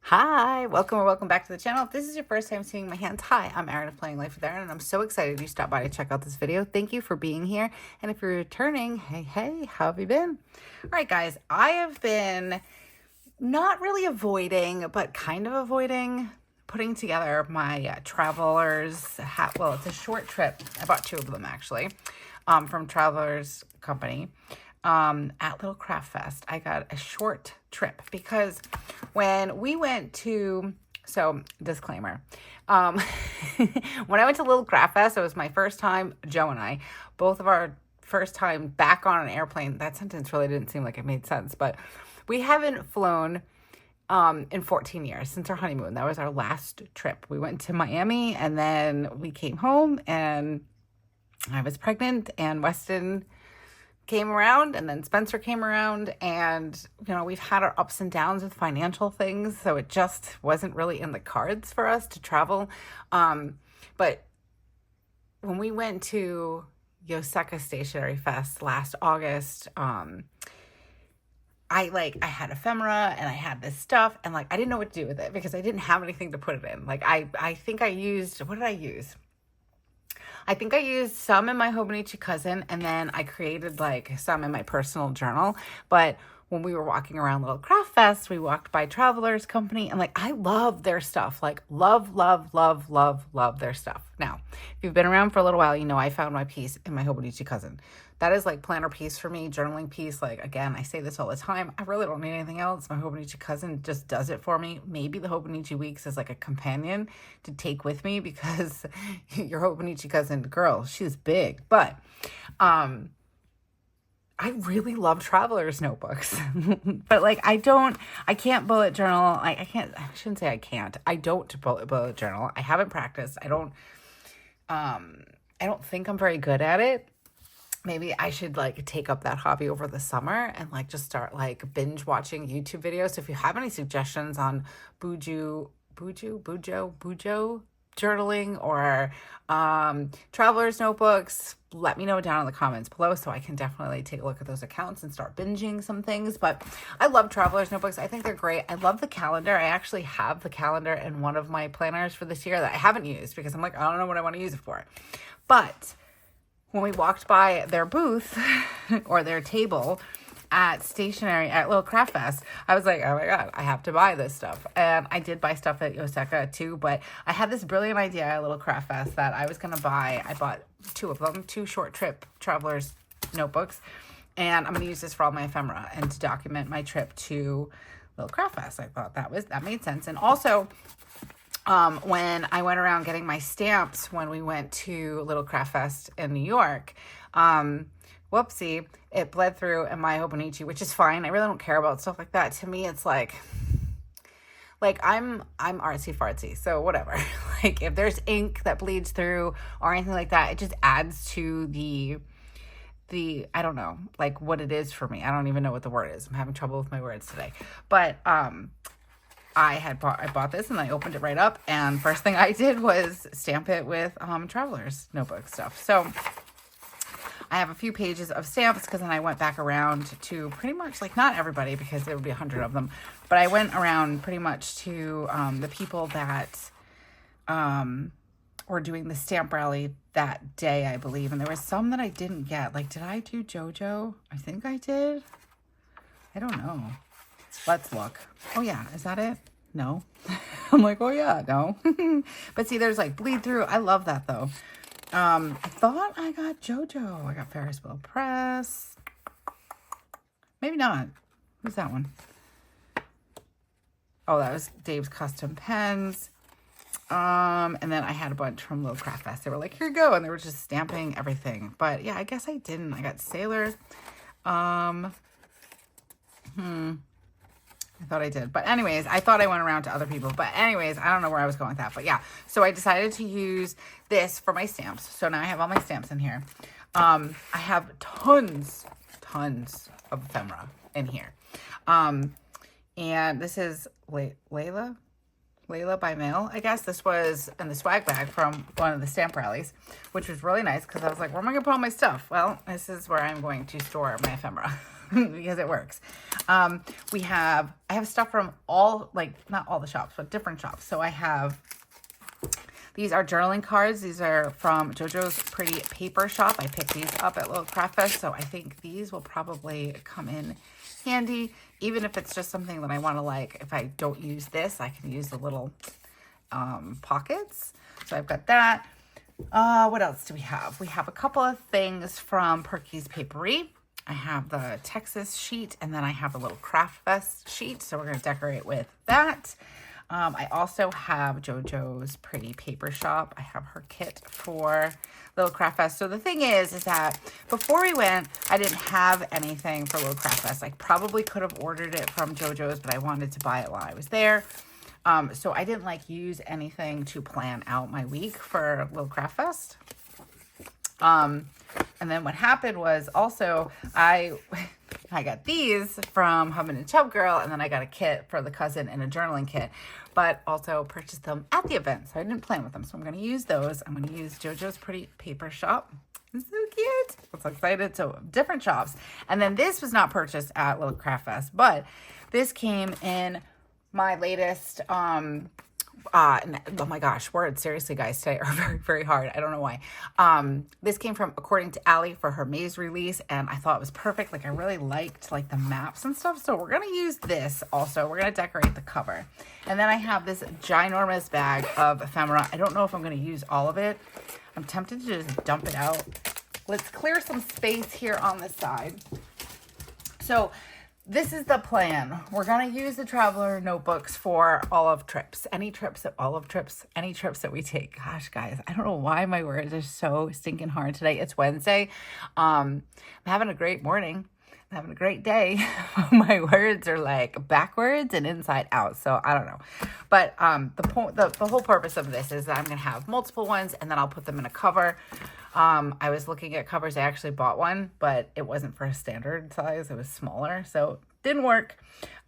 Hi, welcome or welcome back to the channel. If this is your first time seeing my hands, hi, I'm Erin of Planning Life with Erin, and I'm so excited you stopped by to check out this video. Thank you for being here. And if you're returning, hey, how have you been? All right, guys, I have been not really avoiding, but kind of avoiding putting together my travelers hat. Well, it's a short trip. I bought two of them actually from Travelers Company. At Little Craft Fest, I got a short trip because when we went to, so disclaimer, when I went to Little Craft Fest, it was my first time, Joe and I, both of our first time back on an airplane. That sentence really didn't seem like it made sense, but we haven't flown in 14 years since our honeymoon. That was our last trip. We went to Miami and then we came home and I was pregnant and Weston came around and then Spencer came around, and we've had our ups and downs with financial things, so it just wasn't really in the cards for us to travel. But when we went to Yoseka Stationery Fest last August, I had Ephemera and I had this stuff and I didn't know what to do with it because I didn't have anything to put it in. I think I used, what did I use? I think I used some in my Hobonichi cousin, and then I created some in my personal journal. But when we were walking around Little Craft Fest, we walked by Travelers Company, and I love their stuff. Love their stuff. Now, if you've been around for a little while, I found my piece in my Hobonichi cousin. That is planner piece for me, journaling piece. Again, I say this all the time. I really don't need anything else. My Hobonichi cousin just does it for me. Maybe the Hobonichi Weeks is a companion to take with me because your Hobonichi cousin, girl, she's big. But I really love Traveler's notebooks. But I can't bullet journal. I shouldn't say I can't. I don't bullet journal. I haven't practiced. I don't think I'm very good at it. Maybe I should take up that hobby over the summer and just start binge watching YouTube videos. So if you have any suggestions on bujo journaling or traveler's notebooks, let me know down in the comments below so I can definitely take a look at those accounts and start binging some things. But I love traveler's notebooks. I think they're great. I love the calendar. I actually have the calendar in one of my planners for this year that I haven't used because I'm I don't know what I want to use it for. But when we walked by their booth or their table at Little Craft Fest, I was like, oh my God, I have to buy this stuff. And I did buy stuff at Yoseka too, but I had this brilliant idea at Little Craft Fest that I was going to buy. I bought two of them, two short trip traveler's notebooks. And I'm going to use this for all my ephemera and to document my trip to Little Craft Fest. I thought that made sense. And also, when I went around getting my stamps when we went to Little Craft Fest in New York, whoopsie, it bled through in my Hobonichi, which is fine. I really don't care about stuff like that. To me, it's I'm artsy fartsy, so whatever. If there's ink that bleeds through or anything like that, it just adds to the I don't know, what it is for me. I don't even know what the word is. I'm having trouble with my words today. But I bought this and I opened it right up, and first thing I did was stamp it with Traveler's notebook stuff. So I have a few pages of stamps because then I went back around to pretty much not everybody because there would be 100 of them, but I went around pretty much to the people that were doing the stamp rally that day, I believe, and there was some that I didn't get. Did I do JoJo? I think I did. I don't know. Let's look. Oh yeah, is that it? No. I'm oh yeah, no. But see, there's bleed through. I love that though. I thought I got JoJo. I got Ferris Wheel Press. Maybe not. Who's that one? Oh, that was Dave's Custom Pens. And then I had a bunch from Little Craft Fest. They were here you go, and they were just stamping everything. But yeah, I guess I didn't. I got Sailor. I thought I did. But anyways, I thought I went around to other people. But anyways, I don't know where I was going with that. But yeah, so I decided to use this for my stamps. So now I have all my stamps in here. I have tons of ephemera in here. And this is Layla. Layla by mail, I guess. This was in the swag bag from one of the stamp rallies, which was really nice because I was like, where am I going to put all my stuff? Well, this is where I'm going to store my ephemera because it works. I have stuff from all, like, not all the shops, but different shops. So I have, these are journaling cards. These are from JoJo's Pretty Paper Shop. I picked these up at Little Craft Fest, so I think these will probably come in handy, even if it's just something that I want to, like, if I don't use this, I can use the little pockets. So I've got that. What else do we have? We have a couple of things from Perky's Papery. I have the Texas sheet, and then I have the little Craft Fest sheet, so we're going to decorate with that. I also have JoJo's Pretty Paper Shop. I have her kit for Little Craft Fest. So the thing is that before we went, I didn't have anything for Little Craft Fest. I probably could have ordered it from JoJo's, but I wanted to buy it while I was there. So I didn't like use anything to plan out my week for Little Craft Fest. And then what happened was also I got these from Hubman and Chubgirl, and then I got a kit for the cousin and a journaling kit, but also purchased them at the event. So I didn't plan with them. So I'm going to use those. I'm going to use JoJo's Pretty Paper Shop. It's so cute. I'm so excited. So different shops. And then this was not purchased at Little Craft Fest, but this came in my latest, oh my gosh, words, seriously, guys, today are very, very hard. I don't know why. This came from According to Allie for her Maze release, and I thought it was perfect. Like, I really liked, like, the maps and stuff, so we're going to use this also. We're going to decorate the cover. And then I have this ginormous bag of ephemera. I don't know if I'm going to use all of it. I'm tempted to just dump it out. Let's clear some space here on the side. So this is the plan. We're going to use the traveler notebooks for olive trips. Any trips that we take. Gosh, guys, I don't know why my words are so stinking hard today. It's Wednesday. I'm having a great morning. I'm having a great day. My words are like backwards and inside out. So I don't know. But the whole purpose of this is that I'm going to have multiple ones, and then I'll put them in a cover. I was looking at covers. I actually bought one, but it wasn't for a standard size. It was smaller, so didn't work.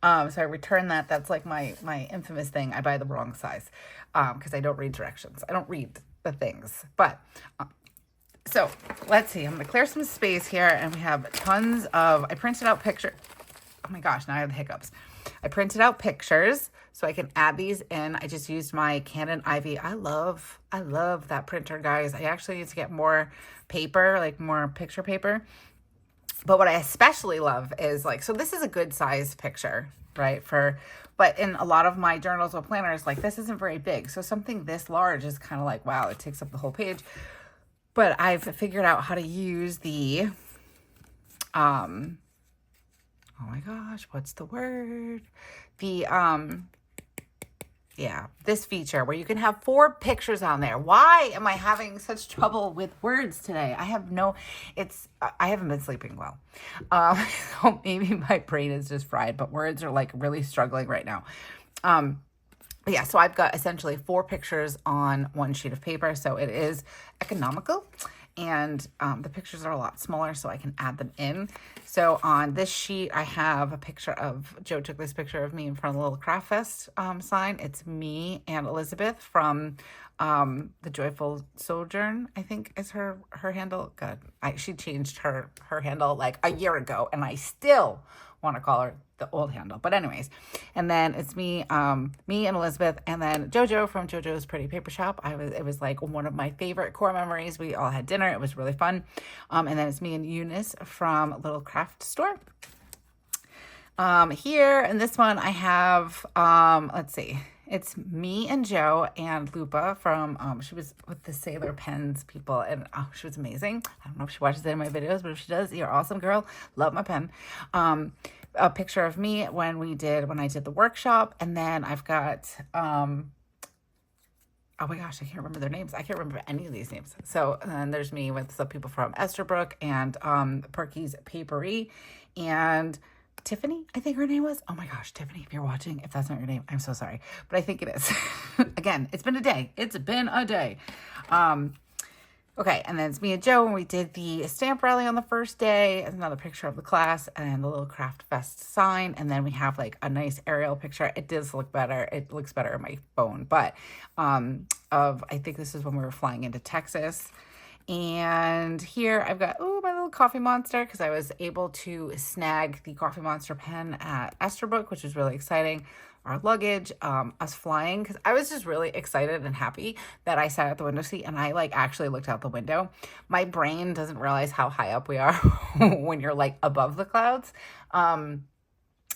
So I returned that. That's like my infamous thing. I buy the wrong size because I don't read directions. I don't read the things. But so let's see. I'm going to clear some space here, and we have tons of, I printed out pictures. Oh my gosh, now I have the hiccups. I printed out pictures so I can add these in. I just used my Canon Ivy. I love that printer, guys. I actually need to get more paper, like more picture paper. But what I especially love is, like, so this is a good size picture, right? But in a lot of my journals or planners, like, this isn't very big. So something this large is kind of like, wow, it takes up the whole page. But I've figured out how to use the, oh my gosh, what's the word? This feature where you can have 4 pictures on there. Why am I having such trouble with words today? I haven't been sleeping well. So maybe my brain is just fried, but words are like really struggling right now. So I've got essentially 4 pictures on one sheet of paper. So it is economical. And the pictures are a lot smaller, so I can add them in. So on this sheet, I have a picture of, Joe took this picture of me in front of the Little Craft Fest sign. It's me and Elizabeth from the Joyful Sojourn, I think is her handle. God, she changed her handle like a year ago, and I still want to call her the old handle. But anyways, and then it's me and Elizabeth, and then JoJo from JoJo's Pretty Paper Shop. It was like one of my favorite core memories. We all had dinner. It was really fun. And then it's me and Eunice from Little Craft Store. Here in this one, I have, let's see. It's me and Joe and Lupa from, she was with the Sailor Pens people, and she was amazing. I don't know if she watches any of my videos, but if she does, you're awesome, girl. Love my pen. A picture of me when I did the workshop, and then I've got, oh my gosh, I can't remember their names. I can't remember any of these names. So then there's me with some people from Esterbrook and Perky's Papery, and Tiffany, I think her name was. Oh my gosh, Tiffany, if you're watching, if that's not your name, I'm so sorry. But I think it is. Again, it's been a day. Okay, and then it's me and Joe, and we did the stamp rally on the first day. Another picture of the class and the little craft fest sign. And then we have like a nice aerial picture. It does look better. It looks better on my phone. But I think this is when we were flying into Texas. And here I've got, my little coffee monster, because I was able to snag the coffee monster pen at Esterbrook, which is really exciting. Our luggage, us flying, because I was just really excited and happy that I sat at the window seat and I like actually looked out the window. My brain doesn't realize how high up we are when you're like above the clouds.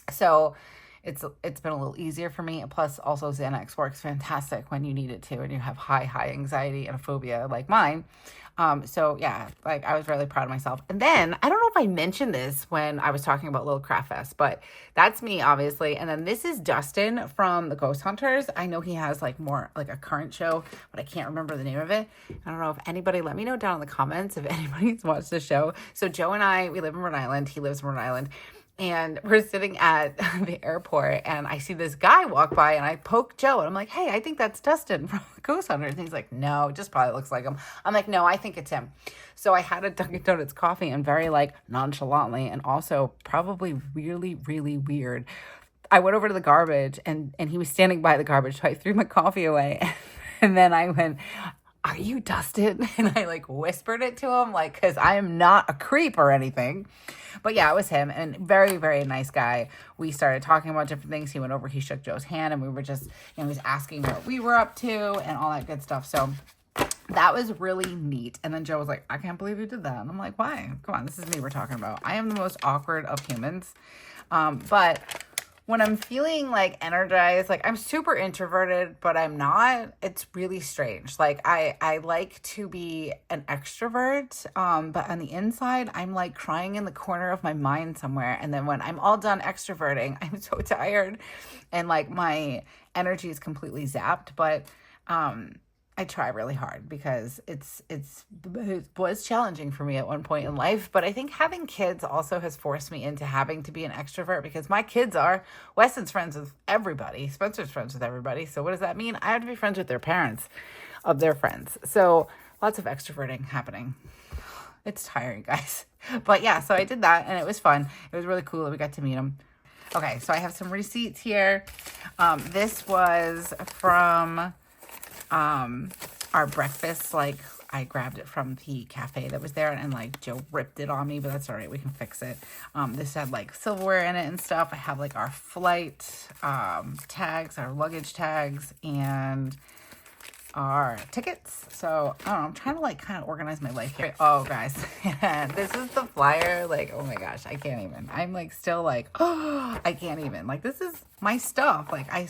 So it's been a little easier for me. Plus also Xanax works fantastic when you need it to and you have high anxiety and a phobia like mine. So yeah, like I was really proud of myself. And then I don't know if I mentioned this when I was talking about Little Craft Fest, but that's me obviously. And then this is Dustin from the Ghost Hunters. I know he has like more like a current show, but I can't remember the name of it. I don't know if anybody, let me know down in the comments if anybody's watched the show. So Joe and I, we live in Rhode Island. He lives in Rhode Island. And we're sitting at the airport and I see this guy walk by and I poke Joe and I'm like, hey, I think that's Dustin from Ghost Hunters. And he's like, no, it just probably looks like him. I'm like, no, I think it's him. So I had a Dunkin' Donuts coffee and very like nonchalantly and also probably really, really weird, I went over to the garbage and he was standing by the garbage. So I threw my coffee away and then I went, are you Dustin? And I like whispered it to him, like, because I am not a creep or anything. But yeah, it was him, and very, very nice guy. We started talking about different things. He went over, he shook Joe's hand, and we were just, he was asking what we were up to and all that good stuff. So that was really neat. And then Joe was like, I can't believe you did that. And I'm like, why? Come on, this is me we're talking about. I am the most awkward of humans. But when I'm feeling like energized, like I'm super introverted, but I'm not, it's really strange. Like I like to be an extrovert, but on the inside, I'm like crying in the corner of my mind somewhere. And then when I'm all done extroverting, I'm so tired and like my energy is completely zapped. But I try really hard because it was challenging for me at one point in life. But I think having kids also has forced me into having to be an extrovert because my kids are, Weston's friends with everybody, Spencer's friends with everybody. So what does that mean? I have to be friends with their parents of their friends. So lots of extroverting happening. It's tiring, guys. But yeah, so I did that and it was fun. It was really cool that we got to meet them. Okay, so I have some receipts here. This was from our breakfast. Like I grabbed it from the cafe that was there and like Joe ripped it on me, but that's all right, we can fix it. This had like silverware in it and stuff. I have like our flight tags, our luggage tags, and our tickets. So I don't know, I'm trying to like kind of organize my life here. Oh guys, this is the flyer. Like, oh my gosh, I can't even. I'm like still like, oh, I can't even. Like this is my stuff. Like I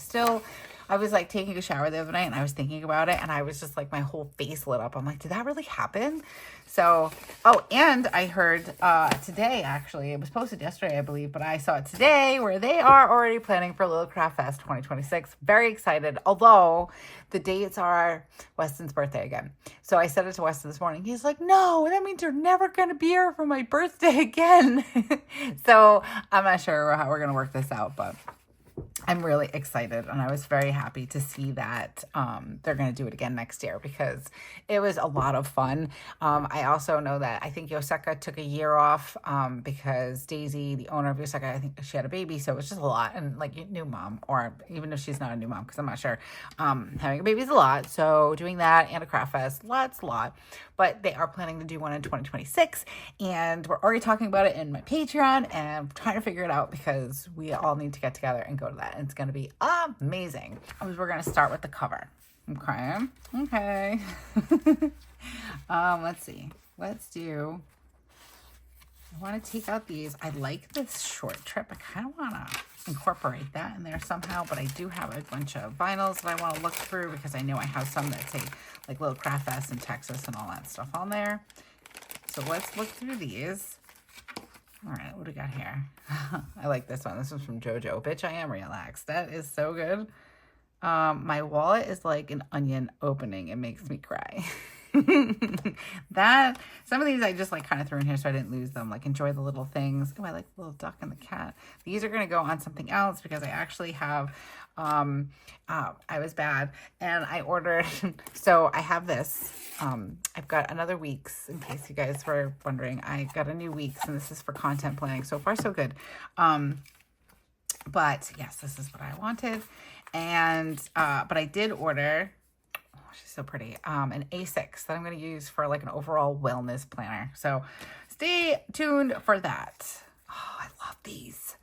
was like taking a shower the other night and I was thinking about it and I was just like, my whole face lit up. I'm like, did that really happen? So, oh, and I heard today, actually, it was posted yesterday, I believe, but I saw it today where they are already planning for Little Craft Fest 2026. Very excited. Although the dates are Weston's birthday again. So I said it to Weston this morning. He's like, no, that means you're never going to be here for my birthday again. So I'm not sure how we're going to work this out, but I'm really excited and I was very happy to see that they're going to do it again next year because it was a lot of fun. I also know that I think Yoseka took a year off because Daisy, the owner of Yoseka, I think she had a baby, so it was just a lot. And like new mom, or even if she's not a new mom, because I'm not sure, having a baby is a lot. So doing that and a craft fest, lot. But they are planning to do one in 2026 and we're already talking about it in my Patreon and I'm trying to figure it out because we all need to get together and go to that. And it's going to be amazing. We're going to start with the cover. Okay. Let's see. I want to take out these. I like this short trip. I kind of want to incorporate that in there somehow, but I do have a bunch of vinyls that I want to look through because I know I have some that say like Little Craft Fest in Texas and all that stuff on there. So let's look through these. All right, what do we got here? I like this one. This one's from JoJo. Bitch, I am relaxed. That is so good. My wallet is like an onion opening. It makes me cry. Some of these I just like kind of threw in here so I didn't lose them. Like enjoy the little things. Oh, I like the little duck and the cat. These are going to go on something else because I actually have, I was bad and I ordered, so I have this, I've got another Weeks in case you guys were wondering. I got a new Weeks and this is for content planning. So far so good. But yes, this is what I wanted. And, but I did order, oh, she's so pretty, an A6 that I'm going to use for like an overall wellness planner. So stay tuned for that. Oh, I love these.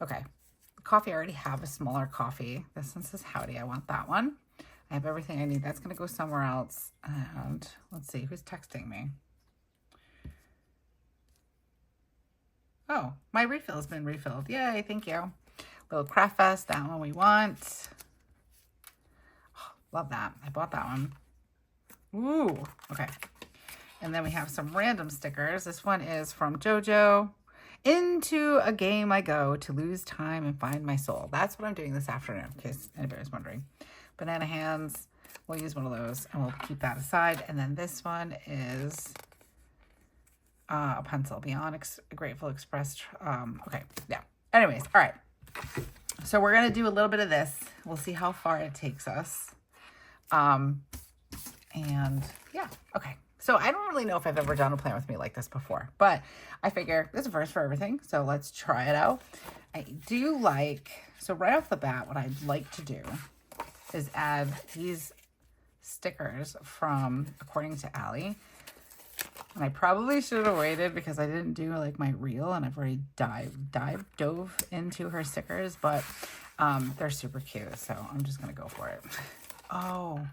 Okay. Coffee, I already have a smaller coffee. This one says Howdy. I want that one. I have everything I need. That's going to go somewhere else. And let's see, who's texting me? Oh, my refill has been refilled. Yay, thank you. Little Craft Fest, that one we want. Oh, love that. I bought that one. Ooh, okay. And then we have some random stickers. This one is from JoJo. Into a game I go to lose time and find my soul. That's what I'm doing this afternoon, in case anybody's wondering. Banana hands. We'll use one of those and we'll keep that aside. And then this one is a pencil. Beyond Grateful Express. Okay, yeah. Anyways, all right. So we're going to do a little bit of this. We'll see how far it takes us. And yeah, okay. So I don't really know if I've ever done a plan with me like this before, but I figure there's a first for everything. So let's try it out. I do like, so right off the bat, what I'd like to do is add these stickers from According to Allie. And I probably should have waited because I didn't do like my reel and I've already dove into her stickers, but they're super cute. So I'm just going to go for it. Oh,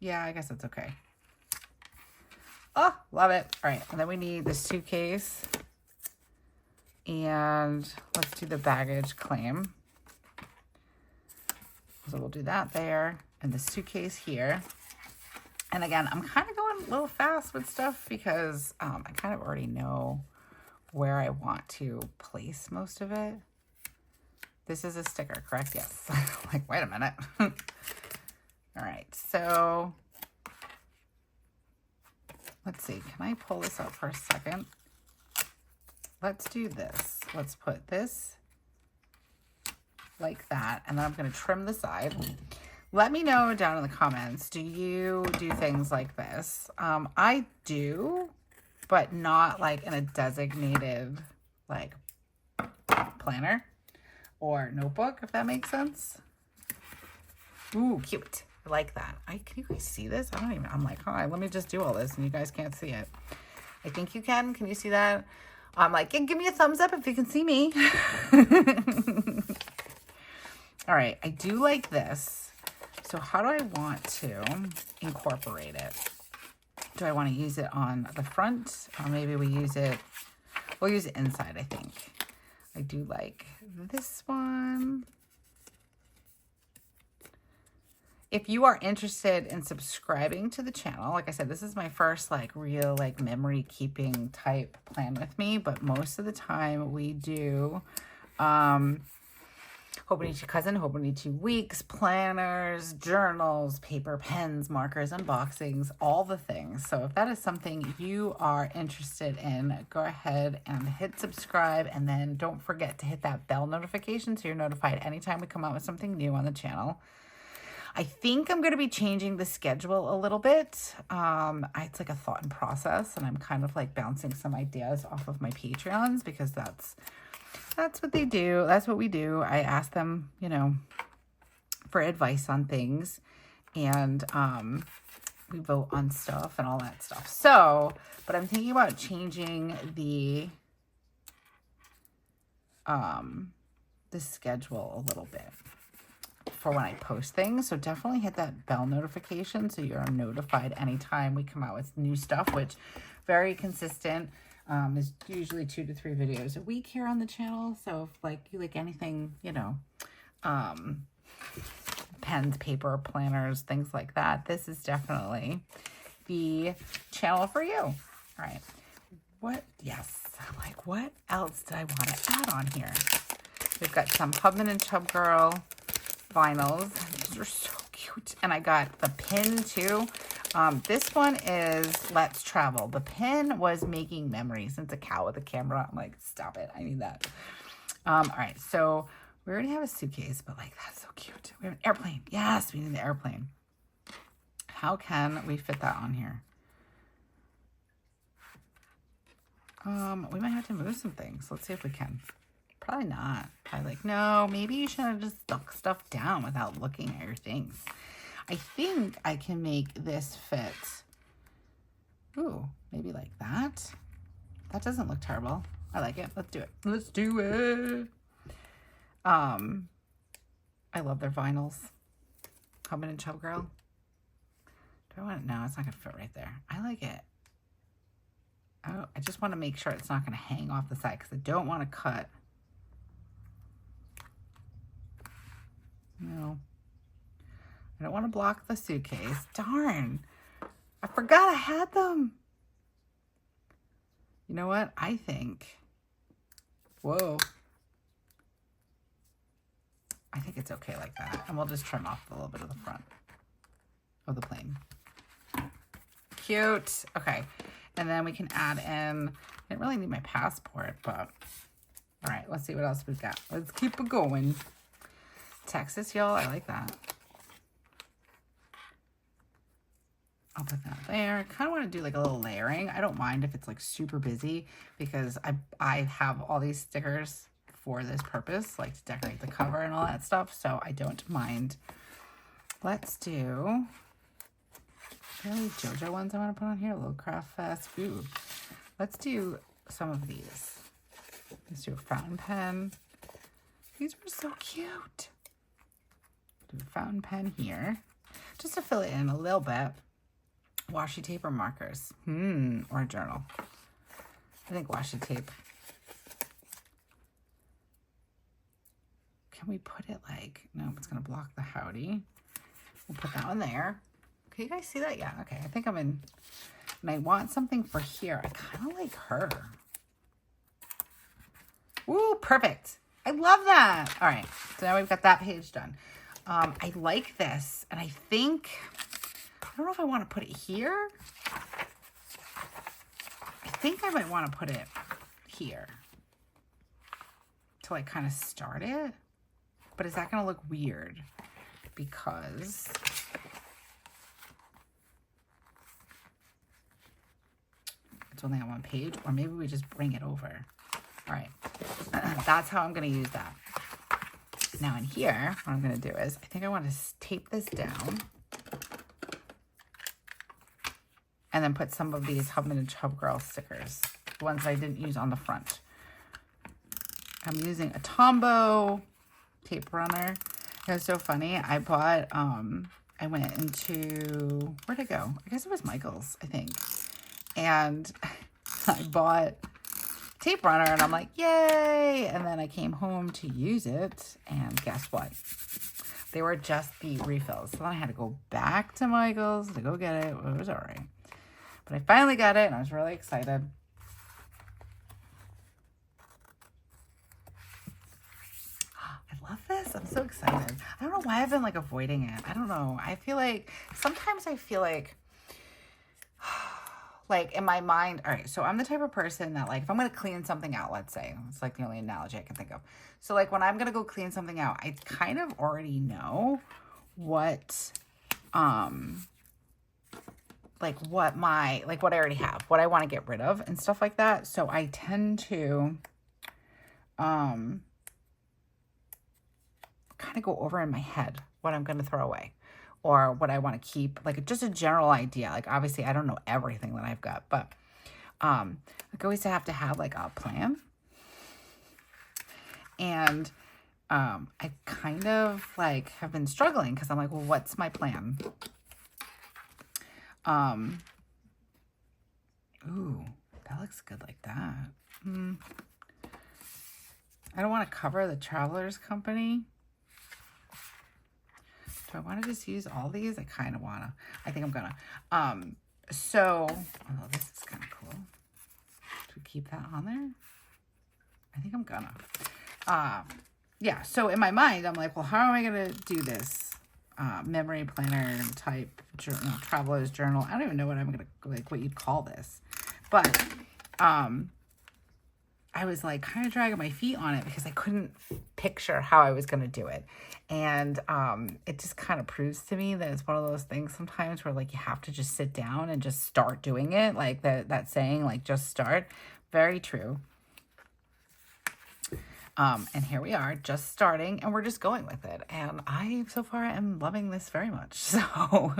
yeah, I guess that's okay. Oh, love it. All right. And then we need the suitcase and let's do the baggage claim. So we'll do that there and the suitcase here. And again, I'm kind of going a little fast with stuff because I kind of already know where I want to place most of it. This is a sticker, correct? Yes. Like, wait a minute. All right, so let's see. Can I pull this up for a second? Let's do this. Let's put this like that, and then I'm going to trim the side. Let me know down in the comments, do you do things like this? I do, but not like in a designated like planner or notebook, if that makes sense. Ooh, cute. I like that. Can you guys see this? I'm like, all right, let me just do all this and you guys can't see it. I think you can. Can you see that? I'm like, give me a thumbs up if you can see me. All right, I do like this. So how do I want to incorporate it? Do I want to use it on the front? Or maybe we'll use it inside, I think. I do like this one. If you are interested in subscribing to the channel, like I said, this is my first like real like memory keeping type plan with me, but most of the time we do Hobonichi Cousin, Hobonichi Weeks, planners, journals, paper, pens, markers, unboxings, all the things. So if that is something you are interested in, go ahead and hit subscribe, and then don't forget to hit that bell notification so you're notified anytime we come out with something new on the channel. I think I'm going to be changing the schedule a little bit. It's like a thought and process, and I'm kind of like bouncing some ideas off of my Patreons because that's what they do. That's what we do. I ask them, you know, for advice on things, and we vote on stuff and all that stuff. So, but I'm thinking about changing the schedule a little bit for when I post things. So definitely hit that bell notification so you're notified anytime we come out with new stuff, which very consistent. Is usually 2 to 3 videos a week here on the channel. So if like you like anything, you know, pens, paper, planners, things like that, this is definitely the channel for you. All right. Yes. I'm like, what else did I want to add on here? We've got some Hubman and Chubgirl vinyls. These are so cute. cute. And I got the pin too. This one is Let's Travel. The pin was Making Memories. It's a cow with a camera. I'm like, stop it. I need that. All right. So we already have a suitcase, but like, that's so cute. We have an airplane. Yes, we need the airplane. How can we fit that on here? We might have to move some things. Let's see if we can. Probably not. Probably like, no, maybe you should have just stuck stuff down without looking at your things. I think I can make this fit. Ooh, maybe like that. That doesn't look terrible. I like it. Let's do it. Let's do it. I love their vinyls. Hubman and Chubgirl. Do I want it? No, it's not going to fit right there. I like it. Oh, I just want to make sure it's not going to hang off the side because I don't want to cut. No. I don't want to block the suitcase. Darn. I forgot I had them. You know what? I think. Whoa. I think it's okay like that. And we'll just trim off a little bit of the front of the plane. Cute. Okay. And then we can add in, I didn't really need my passport, but all right, let's see what else we've got. Let's keep it going. Texas, y'all, I like that. I'll put that there. I kind of want to do like a little layering. I don't mind if it's like super busy because I have all these stickers for this purpose, like to decorate the cover and all that stuff. So I don't mind. Let's do really JoJo ones I want to put on here. A little craft fest. Ooh. Let's do some of these. Let's do a fountain pen. These were so cute. Do a fountain pen here. Just to fill it in a little bit. Washi tape or markers? Or a journal. I think washi tape. Can we put it like, no, it's going to block the howdy. We'll put that one there. Can you guys see that? Yeah, okay. I think I'm in. And I want something for here. I kind of like her. Ooh, perfect. I love that. All right. So now we've got that page done. I like this. And I think, I don't know if I want to put it here. I think I might want to put it here. To like kind of start it. But is that going to look weird? Because it's only on one page, or maybe we just bring it over. All right, that's how I'm going to use that. Now in here, what I'm going to do is, I think I want to tape this down and then put some of these Hubman and Chubgirl stickers, the ones I didn't use on the front. I'm using a Tombow tape runner. It was so funny. I bought, I went into, where'd I go? I guess it was Michael's, I think. And I bought tape runner and I'm like, yay. And then I came home to use it. And guess what? They were just the refills. So then I had to go back to Michael's to go get it. It was all right. But I finally got it and I was really excited. I love this. I'm so excited. I don't know why I've been like avoiding it. I don't know. I feel like sometimes I feel like in my mind, all right, so I'm the type of person that like if I'm going to clean something out, let's say, it's like the only analogy I can think of. So like when I'm going to go clean something out, I kind of already know what what I already have, what I want to get rid of and stuff like that. So I tend to kind of go over in my head what I'm going to throw away or what I want to keep, like just a general idea. Like obviously I don't know everything that I've got, but like always have to have like a plan. And I kind of like have been struggling because I'm like, well, what's my plan? Ooh, that looks good like that. I don't want to cover the Travelers Company. Do I want to just use all these? I kind of want to. I think I'm going to. So, oh, this is kind of cool. Do we keep that on there? I think I'm going to. Yeah, so in my mind, I'm like, well, how am I going to do this? memory planner type journal, traveler's journal. I don't even know what I'm going to, like, what you'd call this. But I was like kind of dragging my feet on it because I couldn't picture how I was going to do it. And it just kind of proves to me that it's one of those things sometimes where like you have to just sit down and just start doing it. Like that saying, like, just start. Very true. And here we are, just starting, and we're just going with it. And I, so far, am loving this very much. So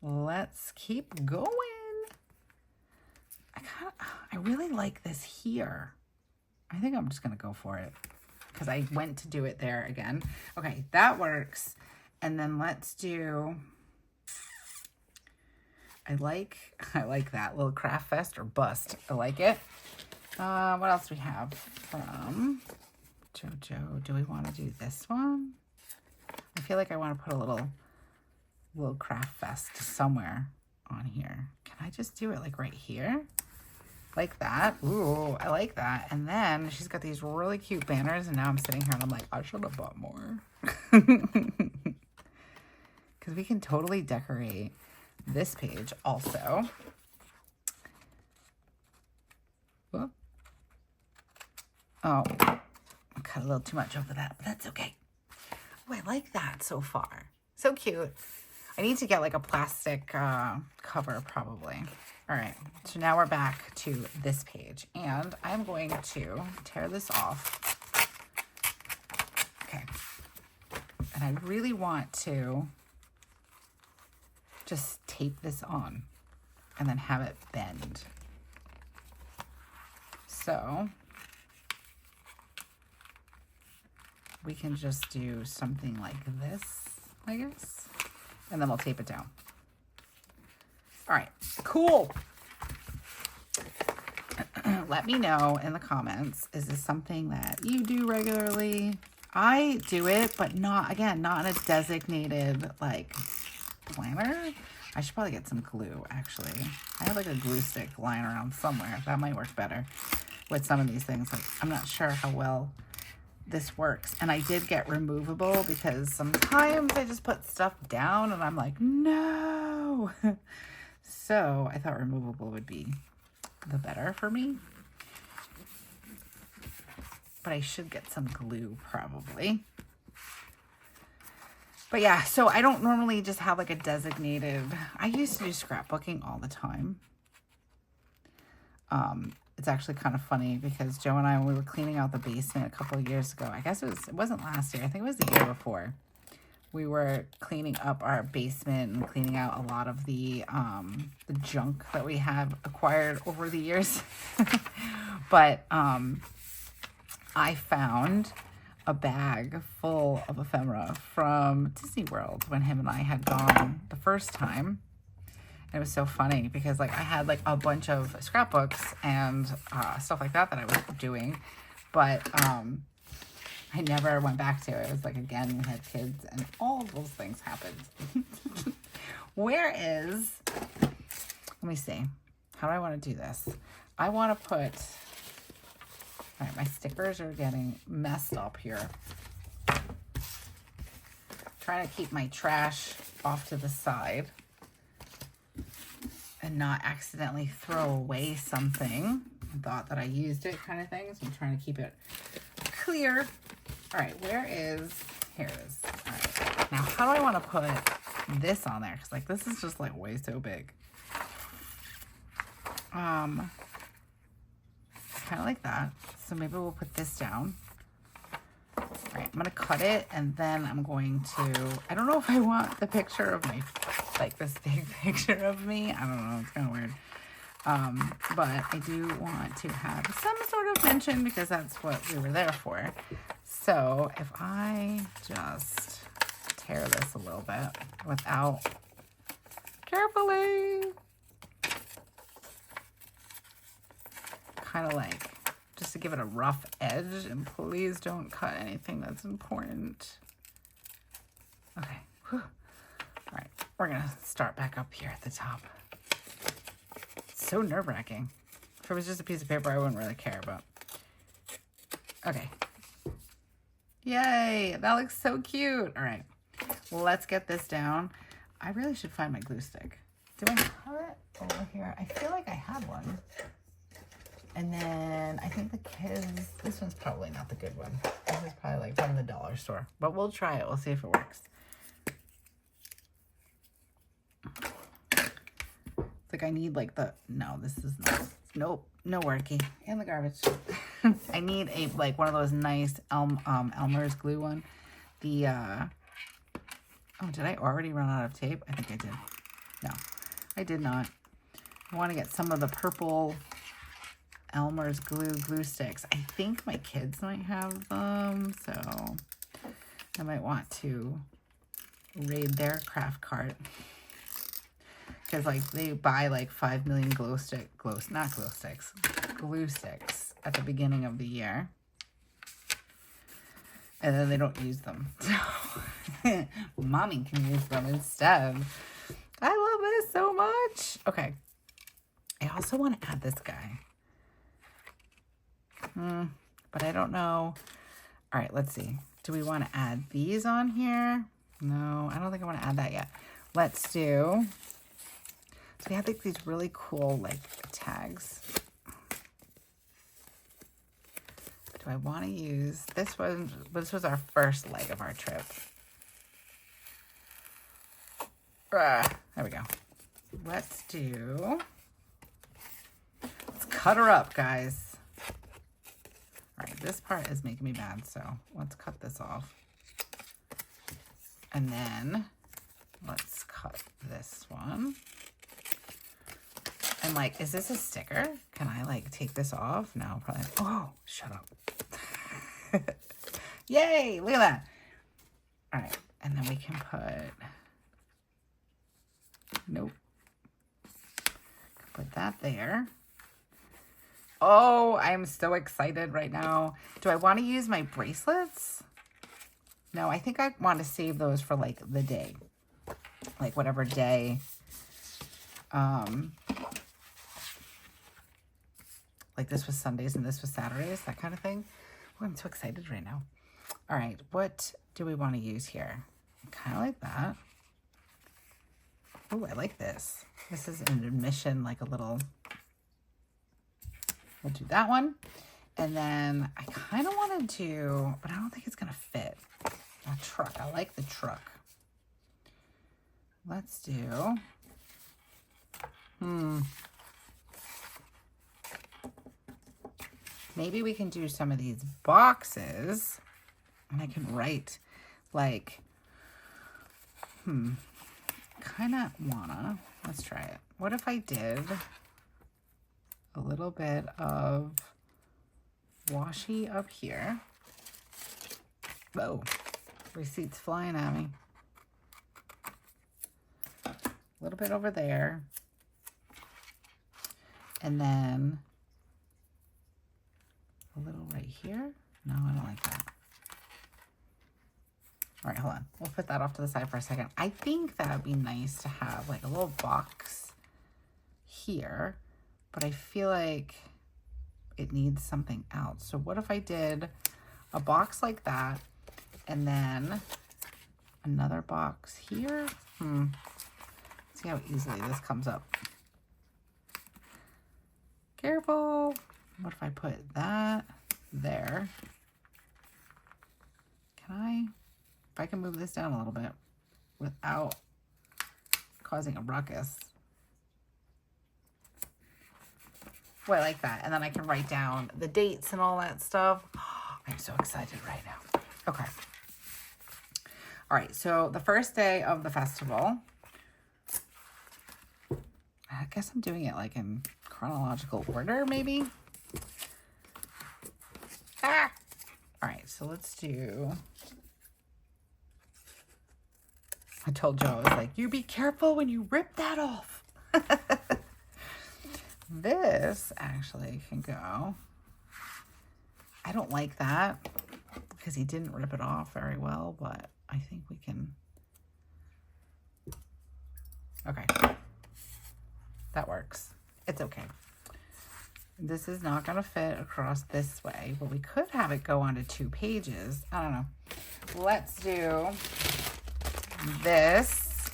let's keep going. I really like this here. I think I'm just going to go for it because I went to do it there again. Okay, that works. And then let's do, I like that little craft fest or bust. I like it. What else do we have from JoJo? Do we want to do this one? I feel like I want to put a little craft fest somewhere on here. Can I just do it like right here? Like that. Ooh, I like that. And then she's got these really cute banners, and now I'm sitting here and I'm like, I should have bought more. Because we can totally decorate this page also. Whoop. Oh, I cut a little too much over that, but that's okay. Oh, I like that so far. So cute. I need to get like a plastic cover probably. All right, so now we're back to this page, and I'm going to tear this off. Okay. And I really want to just tape this on and then have it bend. So we can just do something like this, I guess, and then we'll tape it down. All right, cool. Let me know in the comments, is this something that you do regularly? I do it, but not in a designated like planner. I should probably get some glue, actually. I have like a glue stick lying around somewhere. That might work better with some of these things. Like, I'm not sure how well this works. And I did get removable because sometimes I just put stuff down and I'm like, no. So I thought removable would be the better for me. But I should get some glue probably. But yeah, so I don't normally just have like a designated, I used to do scrapbooking all the time. It's actually kind of funny because Joe and I, when we were cleaning out the basement a couple of years ago, I guess it wasn't last year, I think it was the year before. We were cleaning up our basement and cleaning out a lot of the junk that we have acquired over the years. But I found a bag full of ephemera from Disney World when him and I had gone the first time. And it was so funny because like I had like a bunch of scrapbooks and stuff like that I was doing, but I never went back to it. It was like, again, we had kids and all of those things happened. Where is, let me see, how do I want to do this? I want to put, all right, my stickers are getting messed up here. Trying to keep my trash off to the side and not accidentally throw away something. I thought that I used it kind of thing, so I'm trying to keep it clear. All right, where is, here it is. All right, now how do I want to put this on there? Because like this is just like way so big. Kind of like that. So maybe we'll put this down. All right, I'm gonna cut it, and then I'm going to, I don't know if I want the picture of my, like this big picture of me. I don't know, it's kind of weird. But I do want to have some sort of mention because that's what we were there for. So if I just tear this a little bit without, carefully, kind of like, just to give it a rough edge, and please don't cut anything that's important. Okay, whew. All right, we're gonna start back up here at the top. It's so nerve-wracking. If it was just a piece of paper, I wouldn't really care, but okay. Yay, that looks so cute. All right, let's get this down. I really should find my glue stick. Do I have it over here? I feel like I had one. And then I think the kids, this one's probably not the good one. This is probably like from the dollar store, but we'll try it. We'll see if it works. It's like I need like the, no, this is not, nope, no working. In the garbage. I need a, like one of those nice Elmer's glue one. The, oh, did I already run out of tape? I think I did. No, I did not. I want to get some of the purple Elmer's glue sticks. I think my kids might have them, so I might want to raid their craft cart. Because like they buy like 5 million glue sticks at the beginning of the year. And then they don't use them. So mommy can use them instead. I love this so much. Okay. I also want to add this guy. But I don't know. All right, let's see. Do we want to add these on here? No, I don't think I want to add that yet. Let's do, so we have like these really cool like tags. Do I want to use this one? This was our first leg of our trip. There we go. Let's cut her up, guys. All right, this part is making me mad, so let's cut this off. And then let's cut this one. And like, is this a sticker? Can I like take this off? No, probably. Oh, shut up. Yay, look at that. All right, and then we can put, nope. Put that there. Oh, I'm so excited right now. Do I want to use my bracelets? No, I think I want to save those for like the day. Like whatever day. Like this was Sundays and this was Saturdays, that kind of thing. Oh, I'm so excited right now. All right, what do we want to use here? Kind of like that. Oh, I like this. This is an admission, like a little, we'll do that one. And then I kind of want to do, but I don't think it's going to fit, a truck. I like the truck. Let's do, maybe we can do some of these boxes and I can write like, kind of wanna, let's try it. What if I did a little bit of washi up here? Whoa, receipts flying at me. A little bit over there. And then a little right here. No, I don't like that. All right, hold on. We'll put that off to the side for a second. I think that would be nice to have like a little box here, but I feel like it needs something else. So what if I did a box like that and then another box here? See how easily this comes up. Careful. What if I put that there? Can I? If I can move this down a little bit without causing a ruckus. Well, I like that. And then I can write down the dates and all that stuff. Oh, I'm so excited right now. Okay. All right. So the first day of the festival, I guess I'm doing it like in chronological order, maybe. All right. So let's do, I told Joe, I was like, you be careful when you rip that off. This actually can go. I don't like that because he didn't rip it off very well, but I think we can. Okay. That works. It's okay. This is not going to fit across this way, but we could have it go onto 2 pages. I don't know. Let's do this.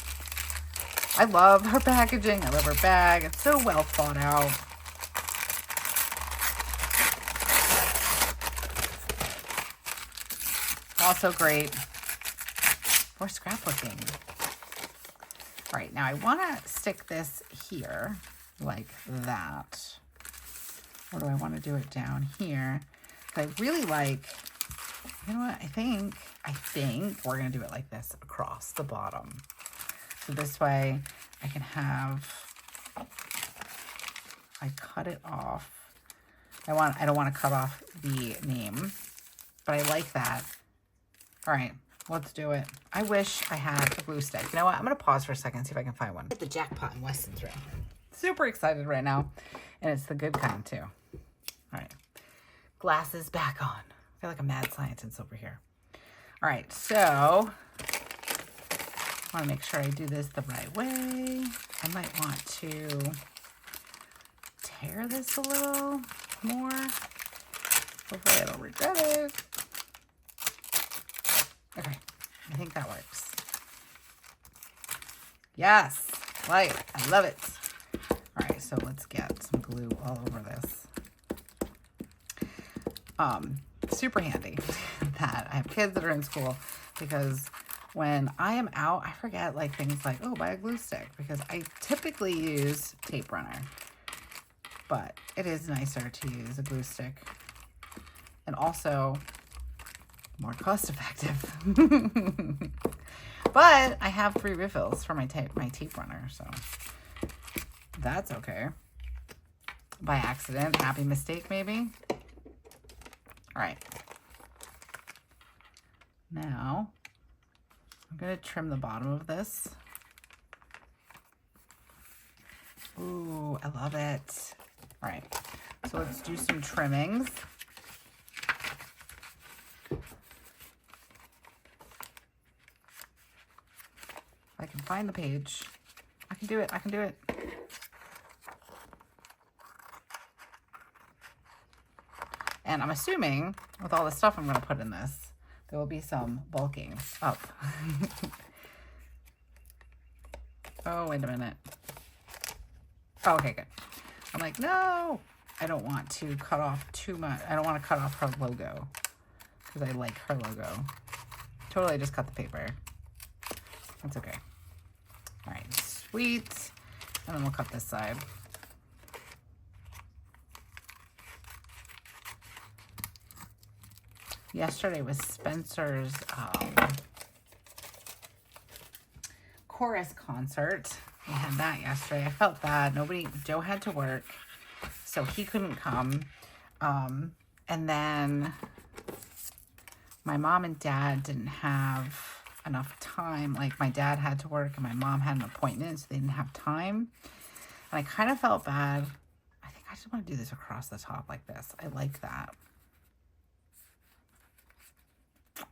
I love her packaging. I love her bag. It's so well thought out. Also great for scrapbooking. All right, now I want to stick this here like that. Or do I want to do it down here? I really like, you know what, I think we're going to do it like this across the bottom. So this way I can have, I cut it off. I don't want to cut off the name, but I like that. All right, let's do it. I wish I had a glue stick. You know what? I'm going to pause for a second, see if I can find one. Hit the jackpot in Weston's room. Super excited right now. And it's the good kind too. All right. Glasses back on. I feel like a mad scientist over here. All right, so I want to make sure I do this the right way. I might want to tear this a little more. Hopefully I don't regret it. Okay, I think that works. Yes, right, I love it. All right, so let's get some glue all over this. Super handy that I have kids that are in school, because when I am out, I forget like things like, oh, buy a glue stick, because I typically use tape runner, but it is nicer to use a glue stick, and also more cost effective. But I have 3 refills for my tape runner, so that's okay. By accident, happy mistake maybe. All right. Now I'm going to trim the bottom of this. Ooh, I love it. All right, so let's do some trimmings. If I can find the page, I can do it. I can do it. And I'm assuming with all the stuff I'm going to put in this, there will be some bulking up. Oh, wait a minute. Oh, okay, good. I'm like, no, I don't want to cut off too much. I don't want to cut off her logo because I like her logo. Totally just cut the paper. That's okay. All right, sweet. And then we'll cut this side. Yesterday was Spencer's chorus concert. We had that yesterday. I felt bad. Joe had to work, so he couldn't come. And then my mom and dad didn't have enough time. Like, my dad had to work and my mom had an appointment, so they didn't have time. And I kind of felt bad. I think I just want to do this across the top like this. I like that.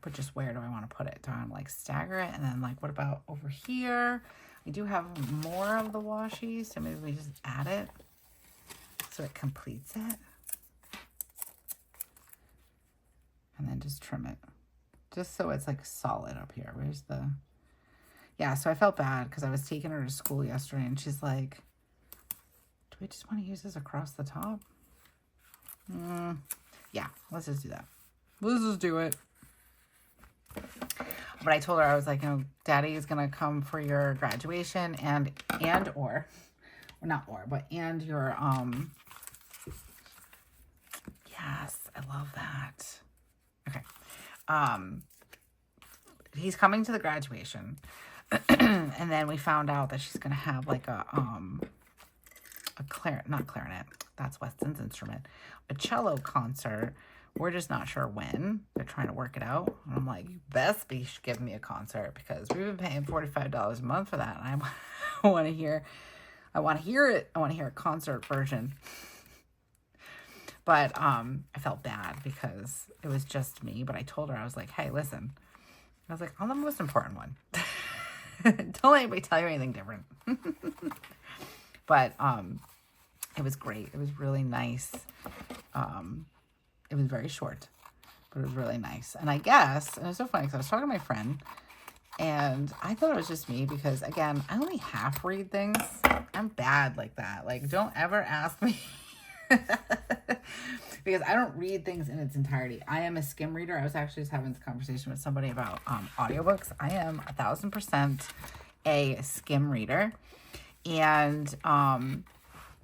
But just where do I want to put it? Do I want to like stagger it? And then like, what about over here? I do have more of the washi, so maybe we just add it so it completes it. And then just trim it. Just so it's like solid up here. Where's the... Yeah, so I felt bad because I was taking her to school yesterday and she's like, do we just want to use this across the top? Yeah, let's just do that. Let's just do it. But I told her, I was like, you know, Daddy is going to come for your graduation and your, yes, I love that. Okay. He's coming to the graduation. And then we found out that she's going to have like not clarinet, that's Weston's instrument, a cello concert. We're just not sure when. They're trying to work it out. And I'm like, you best be giving me a concert because we've been paying $45 a month for that. And I want to hear it. I want to hear a concert version. But I felt bad because it was just me. But I told her, I was like, hey, listen. I was like, I'm the most important one. Don't let anybody tell you anything different. But it was great. It was really nice. It was very short, but it was really nice. And I guess, and it's so funny because I was talking to my friend And I thought it was just me because, again, I only half read things. I'm bad like that. Like, don't ever ask me. Because I don't read things in its entirety. I am a skim reader. I was actually just having this conversation with somebody about audiobooks. I am 1000% a skim reader. And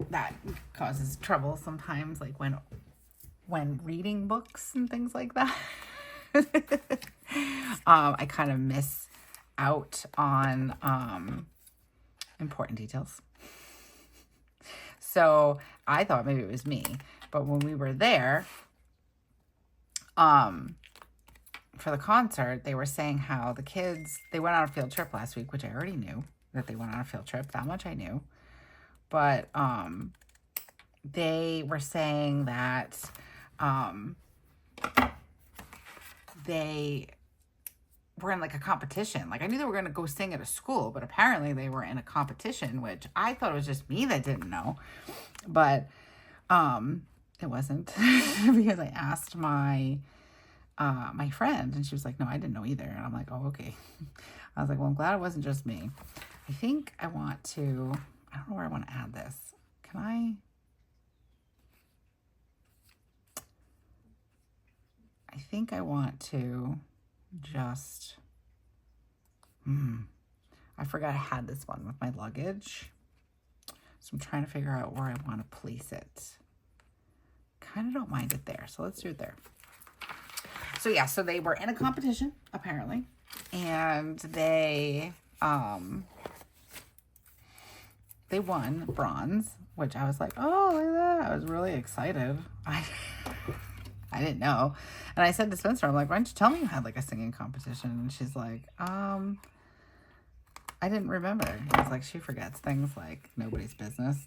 that causes trouble sometimes, like when reading books and things like that. I kind of miss out on important details. So I thought maybe it was me. But when we were there for the concert, they were saying how the kids, they went on a field trip last week, which I already knew that they went on a field trip. That much I knew. But they were saying that they were in like a competition. Like, I knew they were going to go sing at a school, but apparently they were in a competition, which I thought it was just me that didn't know. But it wasn't because I asked my friend and she was like, no, I didn't know either. And I'm like, oh, okay. I was like, well, I'm glad it wasn't just me. I think I want to, I don't know where I want to add this. Can I think I want to just, I forgot I had this one with my luggage. So I'm trying to figure out where I want to place it. Kind of don't mind it there. So let's do it there. So yeah, so they were in a competition apparently. And they won bronze, which I was like, oh, look at that. I was really excited. I didn't know. And I said to Spencer, I'm like, why didn't you tell me you had like a singing competition? And she's like, I didn't remember. I was like, she forgets things like nobody's business.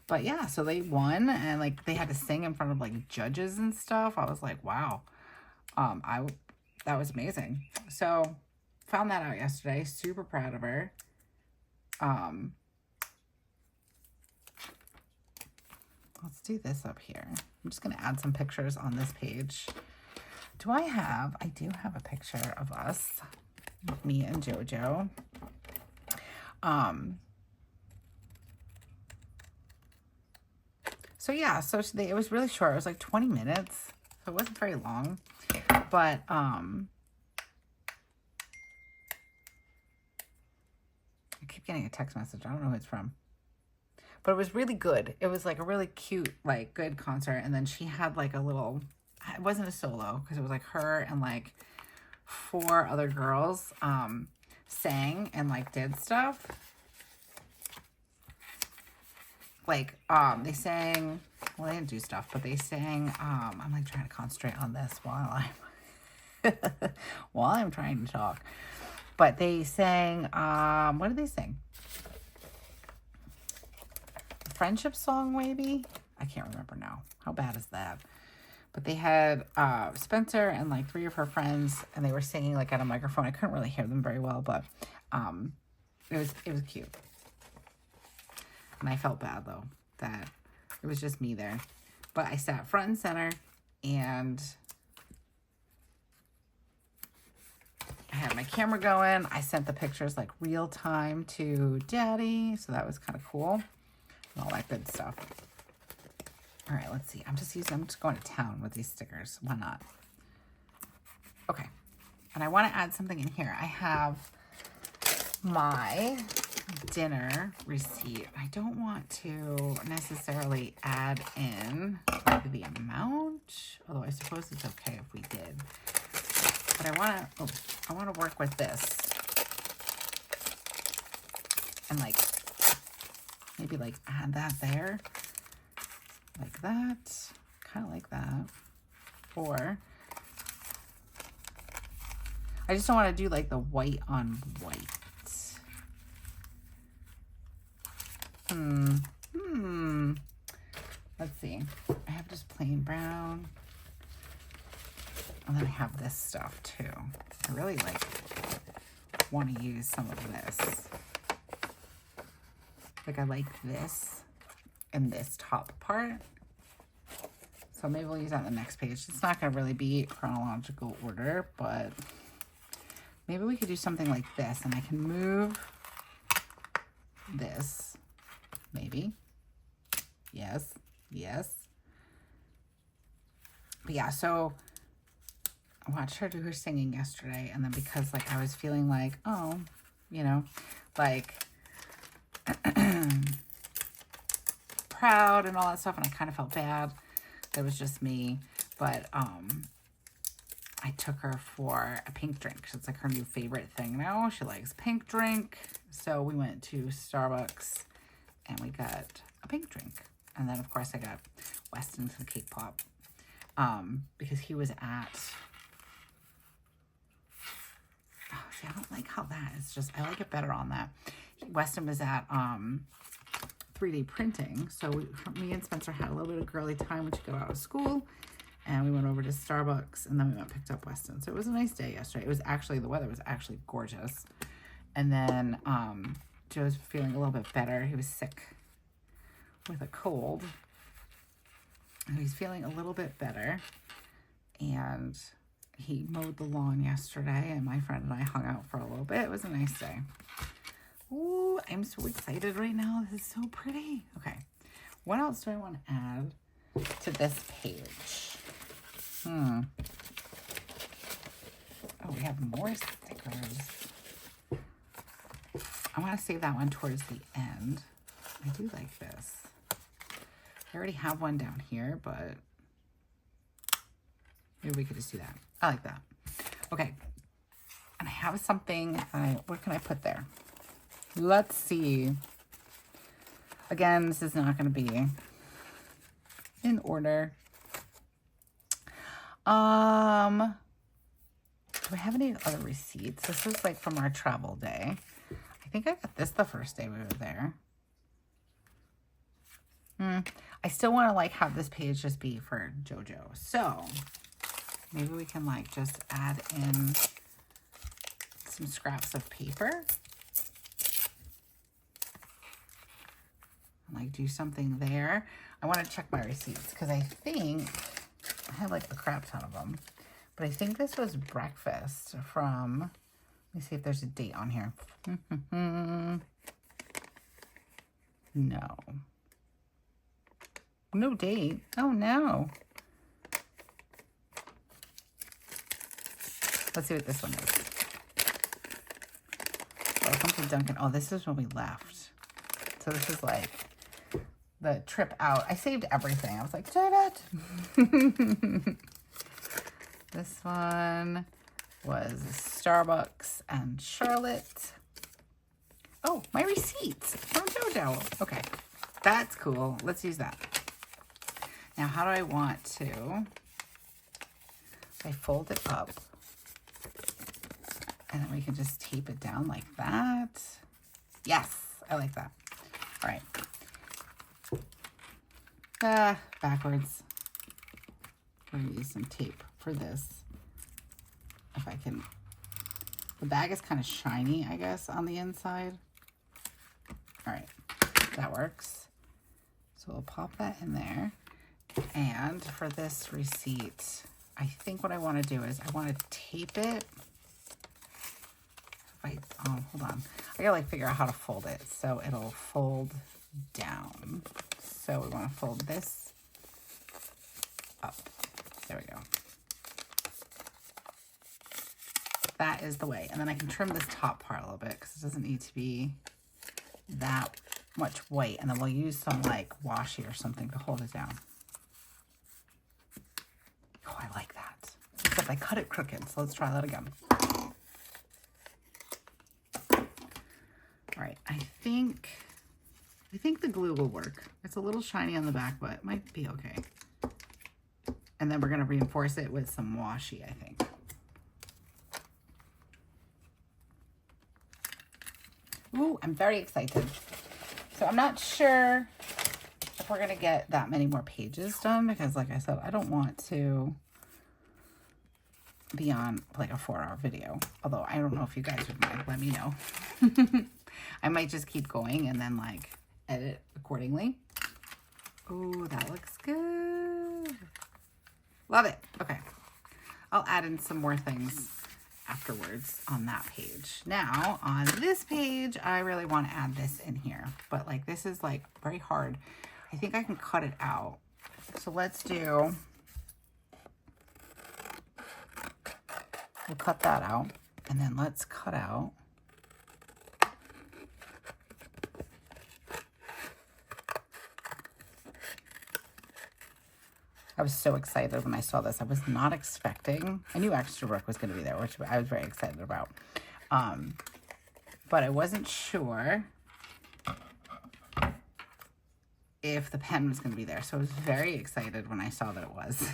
But yeah, so they won and like they had to sing in front of like judges and stuff. I was like, wow. That was amazing. So found that out yesterday. Super proud of her. Let's do this up here. I'm just going to add some pictures on this page. I do have a picture of us, me and JoJo. So yeah, so it was really short. It was like 20 minutes. So it wasn't very long. But, I keep getting a text message. I don't know who it's from. But it was really good. It was like a really cute, like good concert. And then she had like a little, it wasn't a solo because it was like her and like 4 other girls sang and like did stuff. Like, they sang, well, they didn't do stuff, but they sang, I'm like trying to concentrate on this while I'm trying to talk. But they sang, what did they sing? A friendship song, maybe? I can't remember now. How bad is that? But they had Spencer and like 3 of her friends, and they were singing like at a microphone. I couldn't really hear them very well, but it was cute. And I felt bad though that it was just me there. But I sat front and center, and I had my camera going. I sent the pictures like real time to Daddy, so that was kind of cool. And all that good stuff. All right, let's see. I'm just going to town with these stickers. Why not? Okay. And I want to add something in here. I have my dinner receipt. I don't want to necessarily add in like the amount, although I suppose it's okay if we did. But I want to work with this and like maybe like add that there, like that, kind of like that. Or I just don't want to do like the white on white. Let's see. I have just plain brown. And then I have this stuff too. I really like want to use some of this. Like I like this and this top part. So maybe we'll use that on the next page. It's not going to really be chronological order, but maybe we could do something like this, and I can move this, maybe. Yes, yes. But yeah, so I watched her do her singing yesterday, and then because like I was feeling like, oh, you know, like proud and all that stuff, and I kind of felt bad. It was just me, but I took her for a pink drink. It's like her new favorite thing now. She likes pink drink. So we went to Starbucks and we got a pink drink. And then of course I got Weston some cake pop. Because he was at, oh, see, I don't like how that is just, I like it better on that. Weston was at 3D printing. So me and Spencer had a little bit of girly time when she got out of school. And we went over to Starbucks, and then we went and picked up Weston. So it was a nice day yesterday. It was actually, the weather was actually gorgeous. And then Joe's feeling a little bit better. He was sick with a cold. And he's feeling a little bit better. And he mowed the lawn yesterday, and my friend and I hung out for a little bit. It was a nice day. Ooh, I'm so excited right now. This is so pretty. Okay, what else do I want to add to this page? Oh, we have more stickers. I want to save that one towards the end. I do like this. I already have one down here, but maybe we could just do that. I like that. Okay. And I have something, what can I put there? Let's see. Again, this is not going to be in order. Do I have any other receipts? This is like from our travel day. I think I got this the first day we were there. I still want to like have this page just be for JoJo. So maybe we can like just add in some scraps of paper. Like do something there. I want to check my receipts because I think I have like a crap ton of them, but I think this was breakfast from, let me see if there's a date on here. No date. Oh no. Let's see what this one is. Welcome to Duncan. Oh, this is when we left. So this is like the trip out. I saved everything. I was like, save it. This one was Starbucks and Charlotte. Oh, my receipts from JoJo. Okay, that's cool. Let's use that. Now, how do I want to? I fold it up. And then we can just tape it down like that. Yes, I like that. All right. Backwards. We're gonna use some tape for this. If I can. The bag is kind of shiny, I guess, on the inside. All right, that works. So we'll pop that in there. And for this receipt, I think what I want to do is I want to tape it. Hold on. I gotta like figure out how to fold it so it'll fold down. So we want to fold this up. There we go. That is the way. And then I can trim this top part a little bit because it doesn't need to be that much white. And then we'll use some like washi or something to hold it down. Oh, I like that. Except I cut it crooked, so let's try that again. All right, I think the glue will work. It's a little shiny on the back, but it might be okay. And then we're gonna reinforce it with some washi, I think. Ooh, I'm very excited. So I'm not sure if we're gonna get that many more pages done because like I said, I don't want to be on like a 4-hour video. Although I don't know if you guys would mind, let me know. I might just keep going and then like edit accordingly. Oh, that looks good. Love it. Okay. I'll add in some more things afterwards on that page. Now, on this page, I really want to add this in here. But, like, this is, like, very hard. I think I can cut it out. So let's do... We'll cut that out. And then let's cut out... I was so excited when I saw this. I was not expecting. I knew extra work was going to be there, which I was very excited about. But I wasn't sure if the pen was going to be there. So I was very excited when I saw that it was.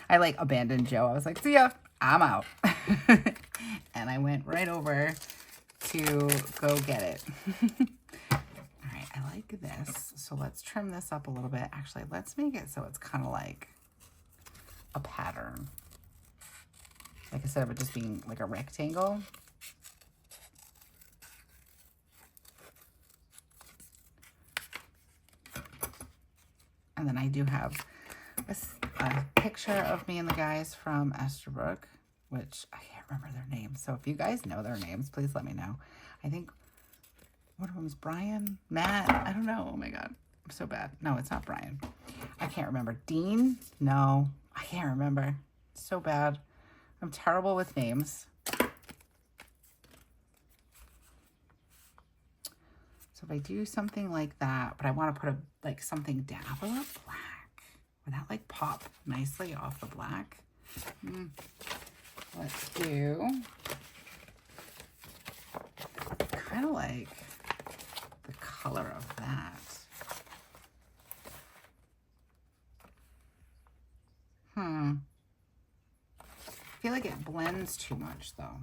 I like abandoned Joe. I was like, see ya, I'm out. And I went right over to go get it. I like this. So let's trim this up a little bit. Actually, let's make it so it's kind of like a pattern. Like instead of it just being like a rectangle. And then I do have a picture of me and the guys from Esterbrook, which I can't remember their names. So if you guys know their names, please let me know. I think one of them is Brian, Matt, I don't know. Oh my God, I'm so bad. No, it's not Brian. I can't remember. Dean? No, I can't remember. So bad. I'm terrible with names. So if I do something like that, but I want to put like something down, a little black. Would that like pop nicely off the black? Let's do kind of like the color of that. I feel like it blends too much though.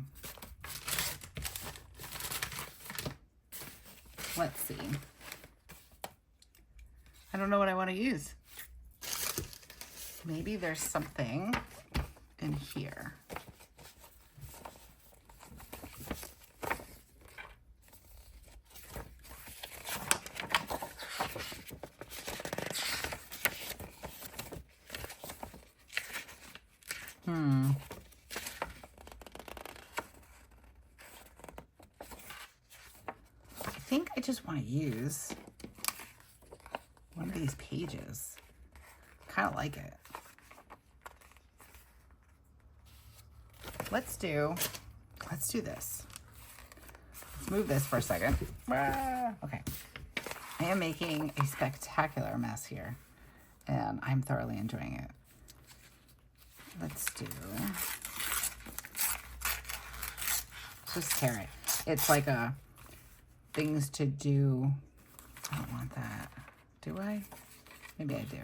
Let's see. I don't know what I want to use. Maybe there's something in here. I think I just want to use one of these pages. Kind of like it. Let's do this. Let's move this for a second. Okay. I am making a spectacular mess here, and I'm thoroughly enjoying it. Let's do, just tear it. It's like a things to do. I don't want that. Do I? Maybe I do.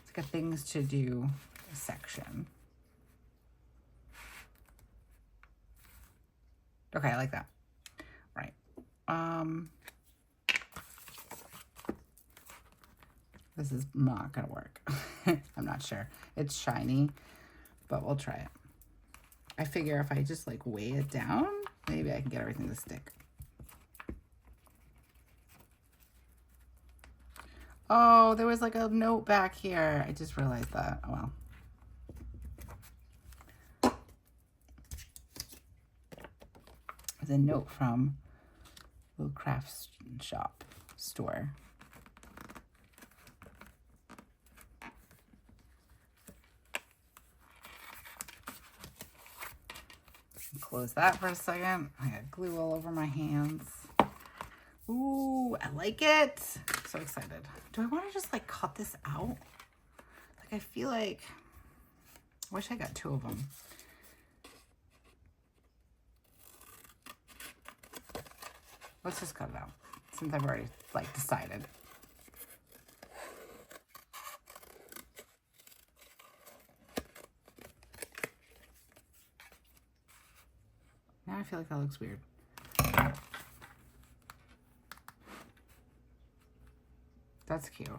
It's like a things to do section. Okay, I like that. Right. This is not gonna work. I'm not sure. It's shiny, but we'll try it. I figure if I just like weigh it down, maybe I can get everything to stick. Oh, there was like a note back here. I just realized that. Oh well. There's a note from Little Crafts Shop store. Close that for a second. I got glue all over my hands. Ooh, I like it. So excited. Do I want to just like cut this out? Like I feel like, I wish I got two of them. Let's just cut it out since I've already like decided. Now I feel like that looks weird. That's cute.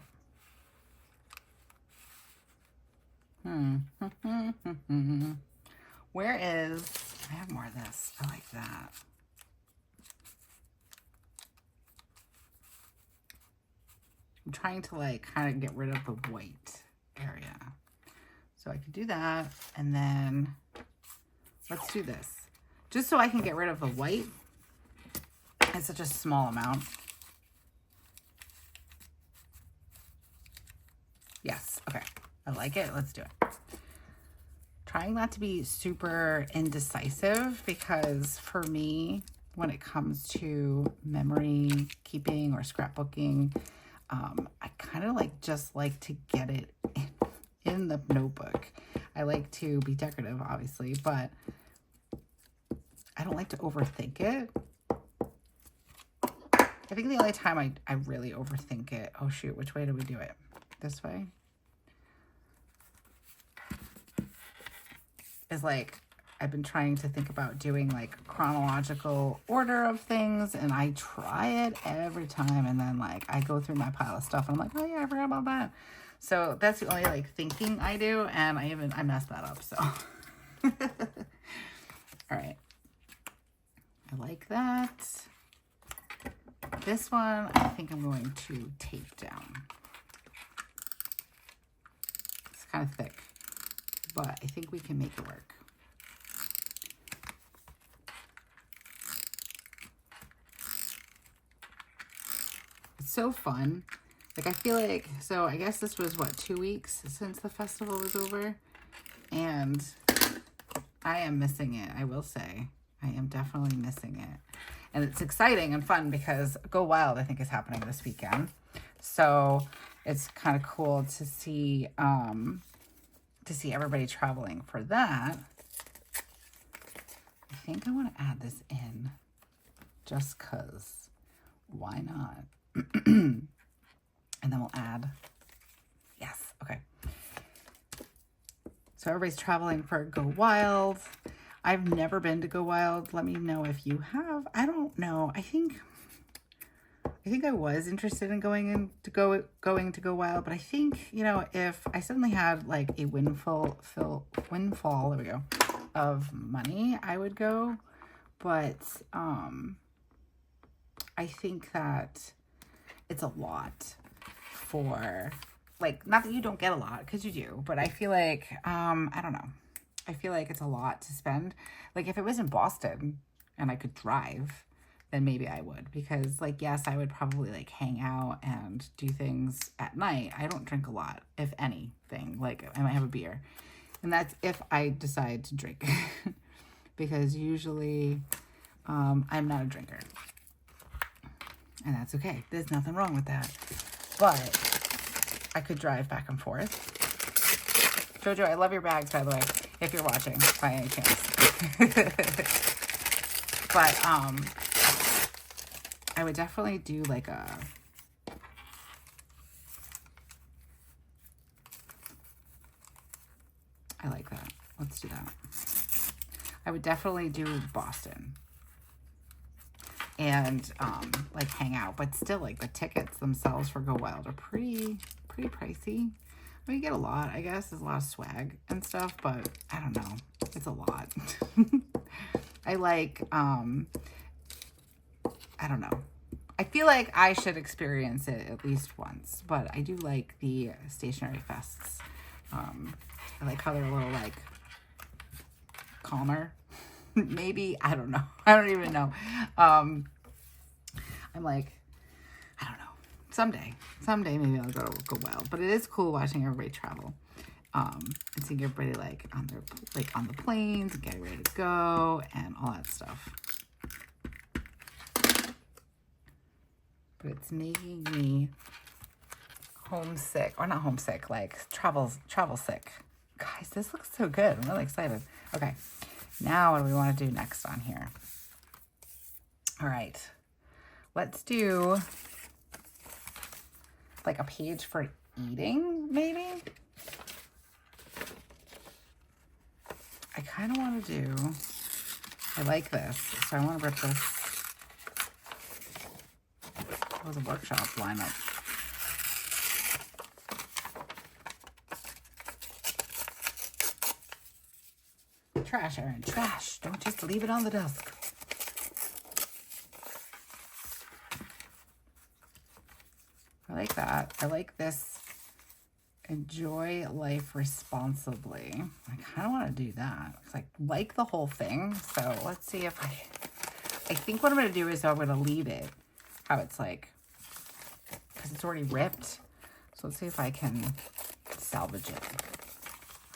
Where is, I have more of this. I like that. I'm trying to like kind of get rid of the white area. So I could do that, and then let's do this. Just so I can get rid of the white. It's such a small amount. Yes, okay. I like it. Let's do it. Trying not to be super indecisive because for me, when it comes to memory keeping or scrapbooking, I kind of just like to get it in the notebook. I like to be decorative, obviously, but I don't like to overthink it. I think the only time I really overthink it, oh shoot, which way do we do it? This way? Is like, I've been trying to think about doing like chronological order of things, and I try it every time, and then like I go through my pile of stuff and I'm like, oh yeah, I forgot about that. So that's the only like thinking I do, and I messed that up, so. All right. I like that. This one, I think I'm going to tape down. It's kind of thick, but I think we can make it work. It's so fun. Like, I feel like, so I guess this was, what, 2 weeks since the festival was over? And I am missing it, I will say. I am definitely missing it. And it's exciting and fun because Go Wild, I think, is happening this weekend. So it's kind of cool to see everybody traveling for that. I think I want to add this in just because why not? And then we'll add, yes, okay. So everybody's traveling for Go Wild. I've never been to Go Wild. Let me know if you have. I don't know. I think I was interested in going to Go Wild, but I think, you know, if I suddenly had like a windfall, there we go, of money, I would go. But I think that it's a lot for, like, not that you don't get a lot, because you do, but I feel like, I don't know. I feel like it's a lot to spend. Like, if it was in Boston and I could drive, then maybe I would. Because, like, yes, I would probably, like, hang out and do things at night. I don't drink a lot, if anything. Like, I might have a beer. And that's if I decide to drink. Because usually, I'm not a drinker. And that's okay. There's nothing wrong with that. But I could drive back and forth. Jojo, I love your bags, by the way, if you're watching by any chance. But I would definitely do like a, I like that. Let's do that. I would definitely do Boston and like hang out, but still, like, the tickets themselves for Go Wild are pretty pricey. I mean, you get a lot, I guess. There's a lot of swag and stuff, but I don't know. It's a lot. I like, I don't know. I feel like I should experience it at least once, but I do like the stationery fests. I like how they're a little, like, calmer. Maybe, I don't know. I don't even know. I'm like, I don't know. Someday maybe I'll go Wild. But it is cool watching everybody travel. And seeing everybody like on the planes and getting ready to go and all that stuff. But it's making me homesick, or not homesick, like travel sick. Guys, this looks so good. I'm really excited. Okay, now what do we want to do next on here? All right, let's do like a page for eating, maybe. I kind of want to do, I like this, so I want to rip this. It was a workshop lineup. Trash, Erin, trash. Don't just leave it on the desk. I like that. I like this Enjoy life responsibly. I kind of want to do that because I like the whole thing. So let's see if I think what I'm going to do is I'm going to leave it how it's like, because it's already ripped. So let's see if I can salvage it.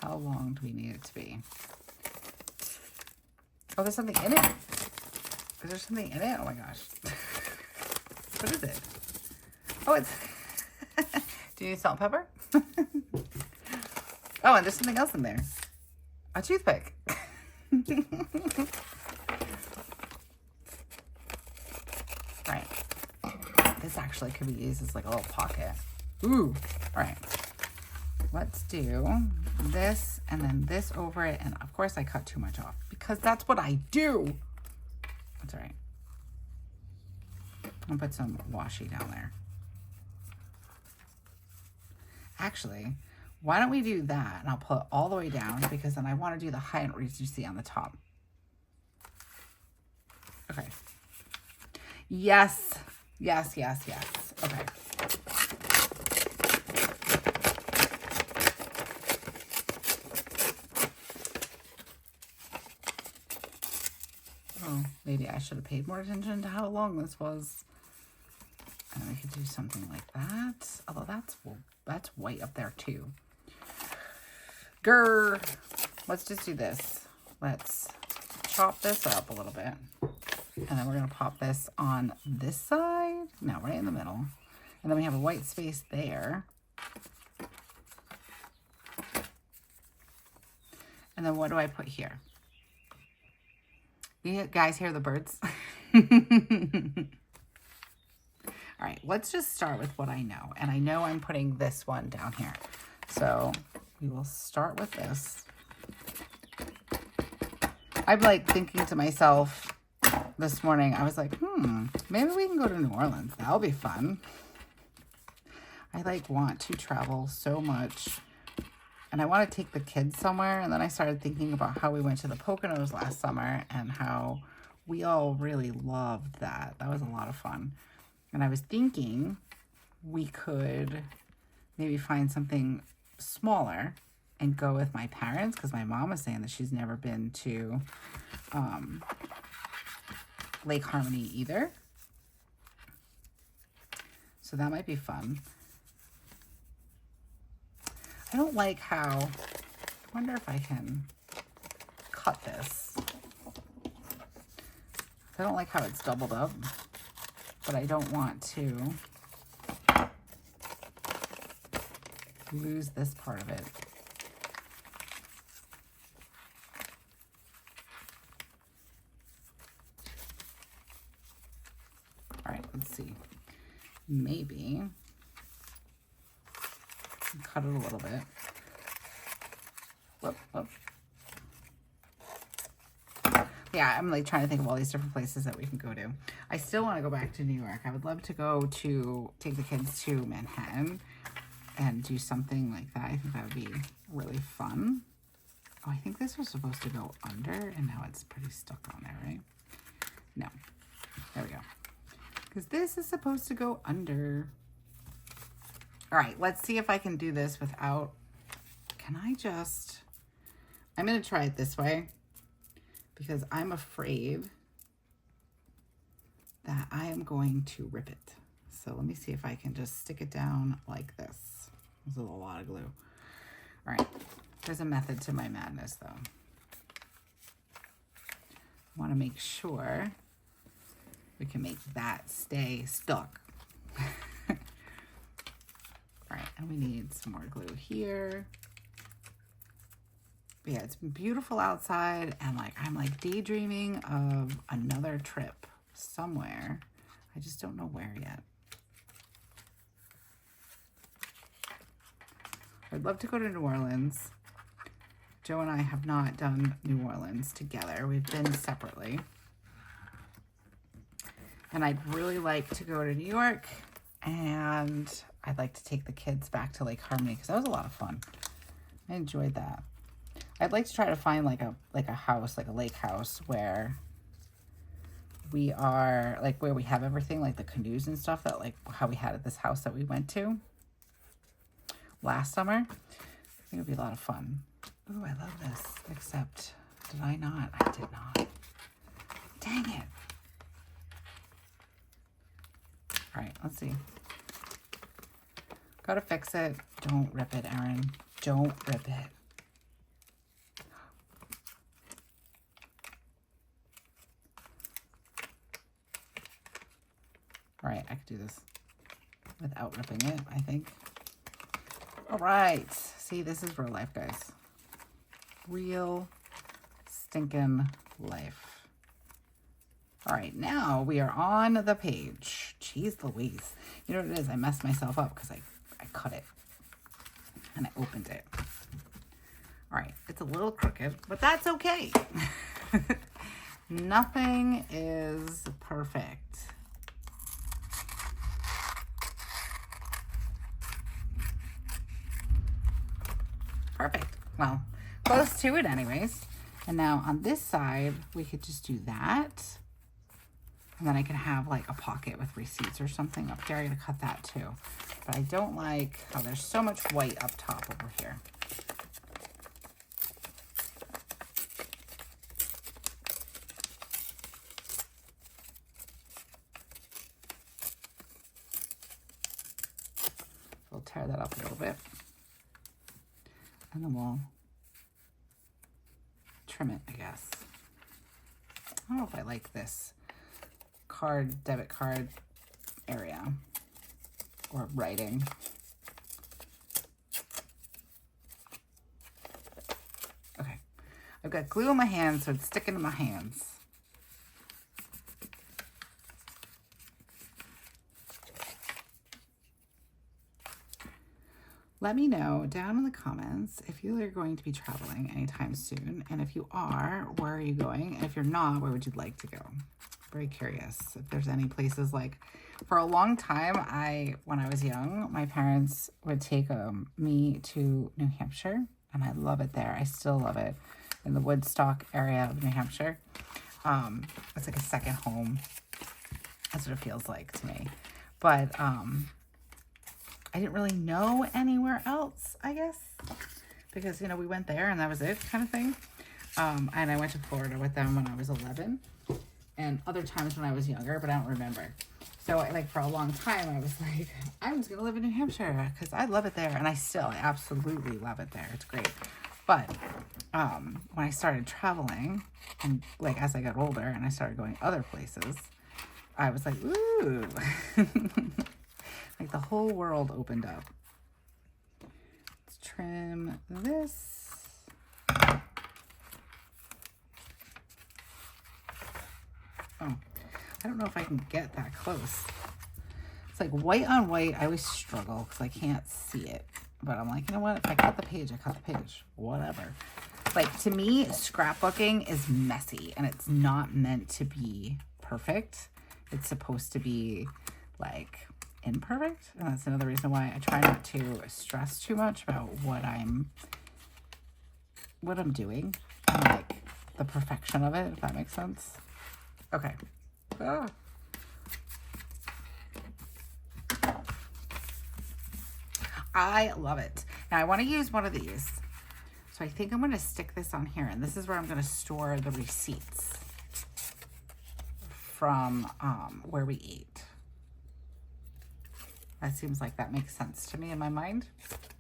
How long do we need it to be? Oh, there's something in it. Is there something in it? Oh my gosh. What is it? Oh, it's... Do you need salt and pepper? Oh, and there's something else in there. A toothpick. Right. This actually could be used as like a little pocket. Ooh. All right. Let's do this and then this over it. And of course I cut too much off because that's what I do. That's all right. I'll put some washi down there. Actually, why don't we do that? And I'll put it all the way down because then I want to do the highlight you see on the top. Okay. Yes. Yes, yes, yes. Okay. Oh, maybe I should have paid more attention to how long this was. And we could do something like that. Although that's white up there too. Grr. Let's just do this. Let's chop this up a little bit. And then we're going to pop this on this side. No, right in the middle. And then we have a white space there. And then what do I put here? You guys hear the birds? All right, let's just start with what I know. And I know I'm putting this one down here. So we will start with this. I'm like thinking to myself this morning, I was like, maybe we can go to New Orleans. That'll be fun. I like want to travel so much. And I want to take the kids somewhere. And then I started thinking about how we went to the Poconos last summer and how we all really loved that. That was a lot of fun. And I was thinking we could maybe find something smaller and go with my parents because my mom is saying that she's never been to Lake Harmony either. So that might be fun. I don't like how, I wonder if I can cut this. I don't like how it's doubled up, but I don't want to lose this part of it. All right, let's see. Maybe cut it a little bit. Whoop, whoop. Yeah, I'm like trying to think of all these different places that we can go to. I still want to go back to New York. I would love to go to, take the kids to Manhattan and do something like that. I think that would be really fun. Oh, I think this was supposed to go under and now it's pretty stuck on there, right? No. There we go. Because this is supposed to go under. All right, let's see if I can do this without, can I just, I'm going to try it this way because I'm afraid that I am going to rip it. So let me see if I can just stick it down like this. There's a lot of glue. All right, there's a method to my madness though. I want to make sure we can make that stay stuck. All right, and we need some more glue here. But yeah, it's beautiful outside, and like I'm like daydreaming of another trip somewhere. I just don't know where yet. I'd love to go to New Orleans. Joe and I have not done New Orleans together. We've been separately. And I'd really like to go to New York, and I'd like to take the kids back to Lake Harmony because that was a lot of fun. I enjoyed that. I'd like to try to find like a house, like a lake house where we are, like where we have everything, like the canoes and stuff that like how we had at this house that we went to. last summer. I think it'd be a lot of fun. Ooh, I love this. Except, did I not? I did not. Dang it. All right, let's see. Gotta fix it. Don't rip it, Erin. Don't rip it. All right, I could do this without ripping it, I think. All right. See, this is real life, guys. Real stinking life. All right, now we are on the page. Jeez Louise. You know what it is? I messed myself up because I cut it and I opened it. All right, it's a little crooked, but that's okay. Nothing is perfect. Perfect. Well, close to it anyways. And now on this side, we could just do that. And then I can have like a pocket with receipts or something up here. I'm gonna cut that too. But I don't like how there's so much white up top over here. We'll tear that up a little bit. And then we'll trim it, I guess. I don't know if I like this debit card area or writing. Okay, I've got glue in my hands, so it's sticking to my hands. Let me know down in the comments if you are going to be traveling anytime soon. And if you are, where are you going? And if you're not, where would you like to go? Very curious if there's any places. Like, for a long time, when I was young, my parents would take me to New Hampshire, and I love it there. I still love it, in the Woodstock area of New Hampshire. It's like a second home. That's what it feels like to me. But I didn't really know anywhere else, I guess, because, you know, we went there and that was it, kind of thing. And I went to Florida with them when I was 11, and other times when I was younger, but I don't remember. So, like, for a long time, I was like, I'm just going to live in New Hampshire because I love it there. And I absolutely love it there. It's great. But when I started traveling, and, like, as I got older and I started going other places, I was like, ooh. Like, the whole world opened up. Let's trim this. Oh, I don't know if I can get that close. It's like white on white. I always struggle because I can't see it. But I'm like, you know what? If I cut the page, I cut the page. Whatever. Like, to me, scrapbooking is messy. And it's not meant to be perfect. It's supposed to be, like, imperfect. And that's another reason why I try not to stress too much about what I'm doing. And, like, the perfection of it, if that makes sense. Okay. Ah. I love it. Now I want to use one of these. So I think I'm going to stick this on here. And this is where I'm going to store the receipts from where we ate. That seems like that makes sense to me in my mind.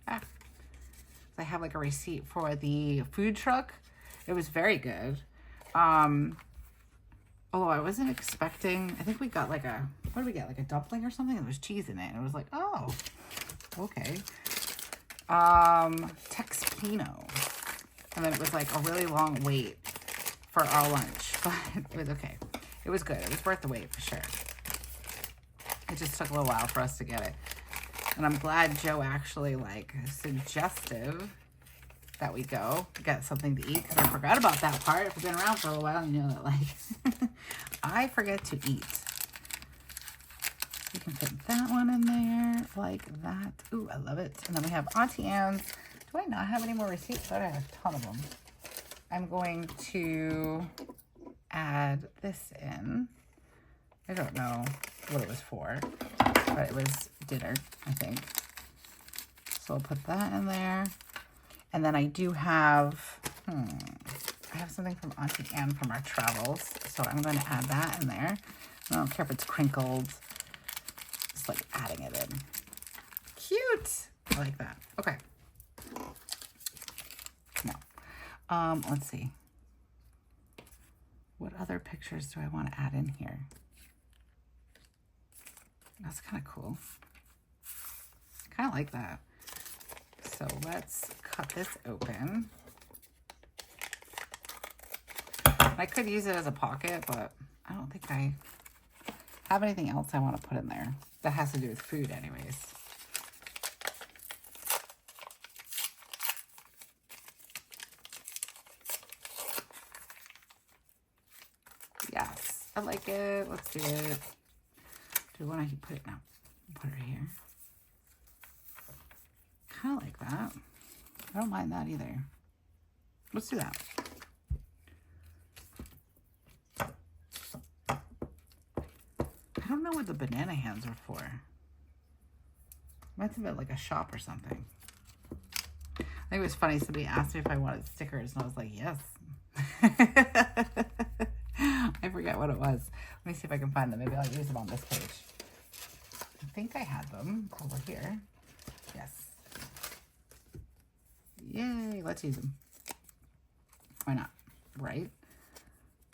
Ah. So I have like a receipt for the food truck. It was very good. Oh, I wasn't expecting, I think we got like a, what did we get? Like a dumpling or something? There was cheese in it. And it was like, oh, okay. Tex Pino. And then it was like a really long wait for our lunch, but it was okay. It was good. It was worth the wait for sure. It just took a little while for us to get it. And I'm glad Joe actually like suggestive that we go get something to eat, because I forgot about that part. If you've been around for a while, you know that, like, I forget to eat. You can put that one in there like that. Ooh, I love it. And then we have Auntie Anne's. Do I not have any more receipts? I have a ton of them. I'm going to add this in. I don't know what it was for, but it was dinner, I think. So we'll put that in there. And then I do have, I have something from Auntie Anne from our travels. So I'm going to add that in there. I don't care if it's crinkled. Just like adding it in. Cute. I like that. Okay. No. Let's see. What other pictures do I want to add in here? That's kind of cool. I kind of like that. So let's cut this open. I could use it as a pocket, but I don't think I have anything else I want to put in there that has to do with food anyways. Yes, I like it. Let's do it. Do we want to put it now? Put it here. Kind of like that. I don't mind that either. Let's do that. I don't know what the banana hands are for. Might have been like a shop or something. I think it was funny. Somebody asked me if I wanted stickers, and I was like, yes. I forget what it was. Let me see if I can find them. Maybe I'll use them on this page. I think I had them over here. Yes. Yay, let's use them. Why not? Right?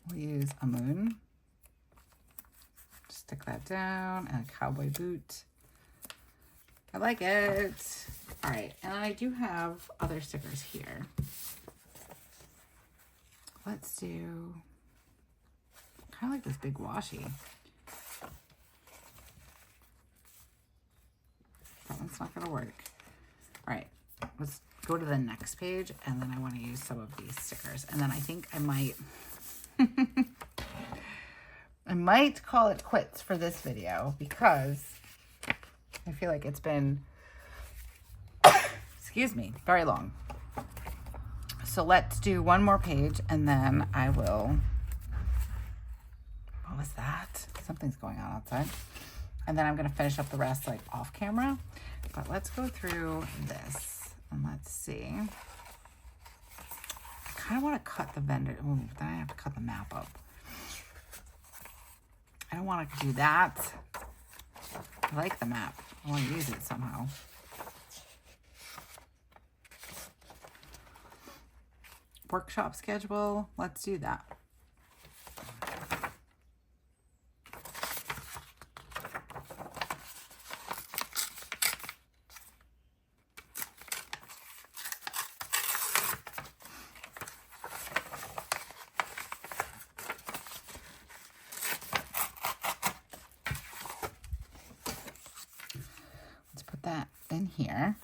We'll use a moon. Stick that down and a cowboy boot. I like it. All right, and I do have other stickers here. Let's do kind of like this big washi. That one's not gonna work. All right, let's go to the next page, and then I want to use some of these stickers. And then I think I might I might call it quits for this video because I feel like it's been excuse me, very long. So let's do one more page, and then I will, what was that? Something's going on outside. And then I'm going to finish up the rest like off camera. But let's go through this and let's see. I kind of want to cut the vendor. Ooh, then I have to cut the map up. I don't want to do that. I like the map. I want to use it somehow. Workshop schedule. Let's do that. That in here.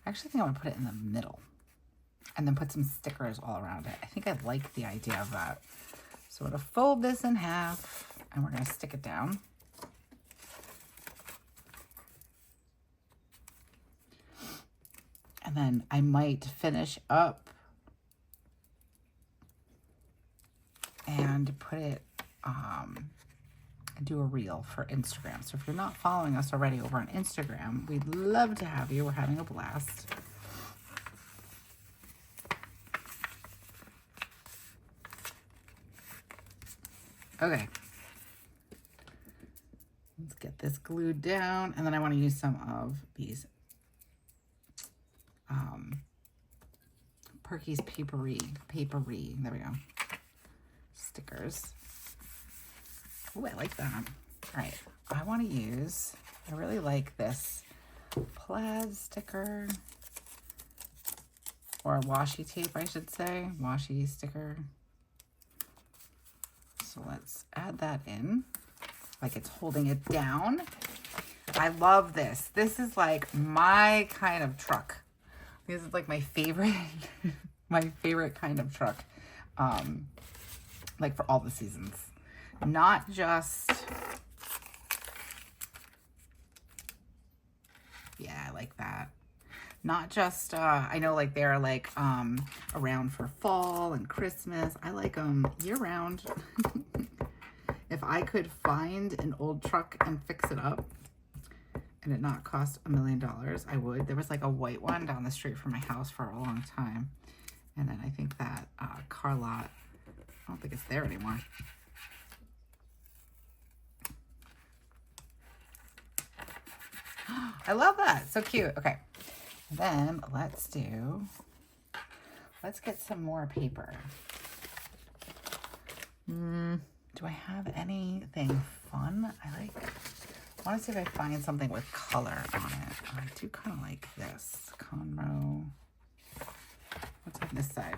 I actually think I'm gonna put it in the middle and then put some stickers all around it. I think I like the idea of that. So we're gonna fold this in half and we're gonna stick it down. And then I might finish up and put it do a reel for Instagram. So if you're not following us already over on Instagram, we'd love to have you. We're having a blast. Okay. Let's get this glued down. And then I want to use some of these Perky's papery. There we go. Stickers. Oh, I like that. All right, I want to use, I really like this plaid sticker, or washi tape, I should say. Washi sticker. So let's add that in, like it's holding it down. I love this. This is like my kind of truck. This is like my favorite, my favorite kind of truck, like for all the seasons. Not just, yeah, I like that. Not just, I know like they're like around for fall and Christmas. I like them year round. If I could find an old truck and fix it up and it not cost $1 million, I would. There was like a white one down the street from my house for a long time. And then I think that car lot, I don't think it's there anymore. I love that. So cute. Okay. Then let's get some more paper. Do I have anything fun? I want to see if I find something with color on it. I do kind of like this. Conroe. What's on this side?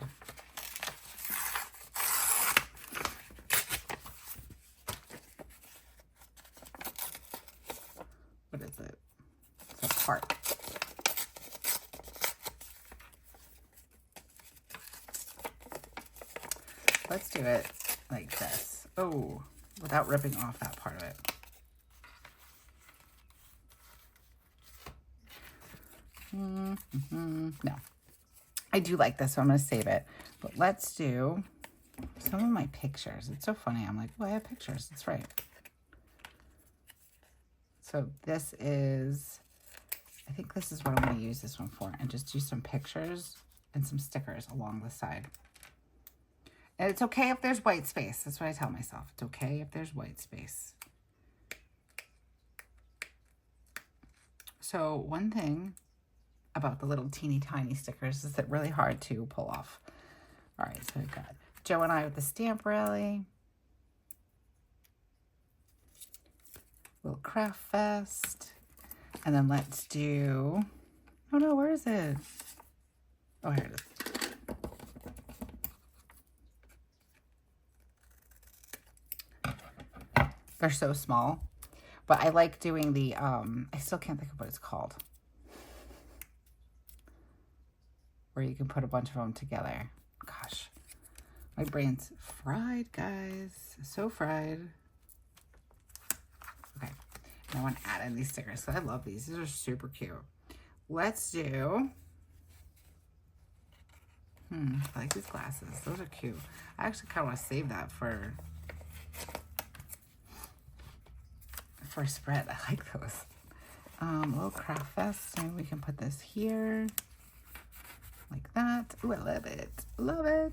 What is it? It's a park. Let's do it like this. Oh, without ripping off that part of it. No. I do like this, so I'm going to save it. But let's do some of my pictures. It's so funny. I'm like, well, I have pictures. That's right. So this is, I think this is what I'm going to use this one for. And just do some pictures and some stickers along the side. And it's okay if there's white space. That's what I tell myself. It's okay if there's white space. So one thing about the little teeny tiny stickers is that really hard to pull off. All right, so we've got Joe and I with the stamp rally. Little craft fest. And then let's do, oh no, where is it? Oh, here it is. They're so small, but I like doing the, I still can't think of what it's called. Where you can put a bunch of them together. Gosh, my brain's fried, guys. So fried. Okay, and I want to add in these stickers. So I love these. These are super cute. Let's do, I like these glasses. Those are cute. I actually kind of want to save that for a spread. I like those. A little craft fest. Maybe we can put this here. Like that. Ooh, I love it. Love it.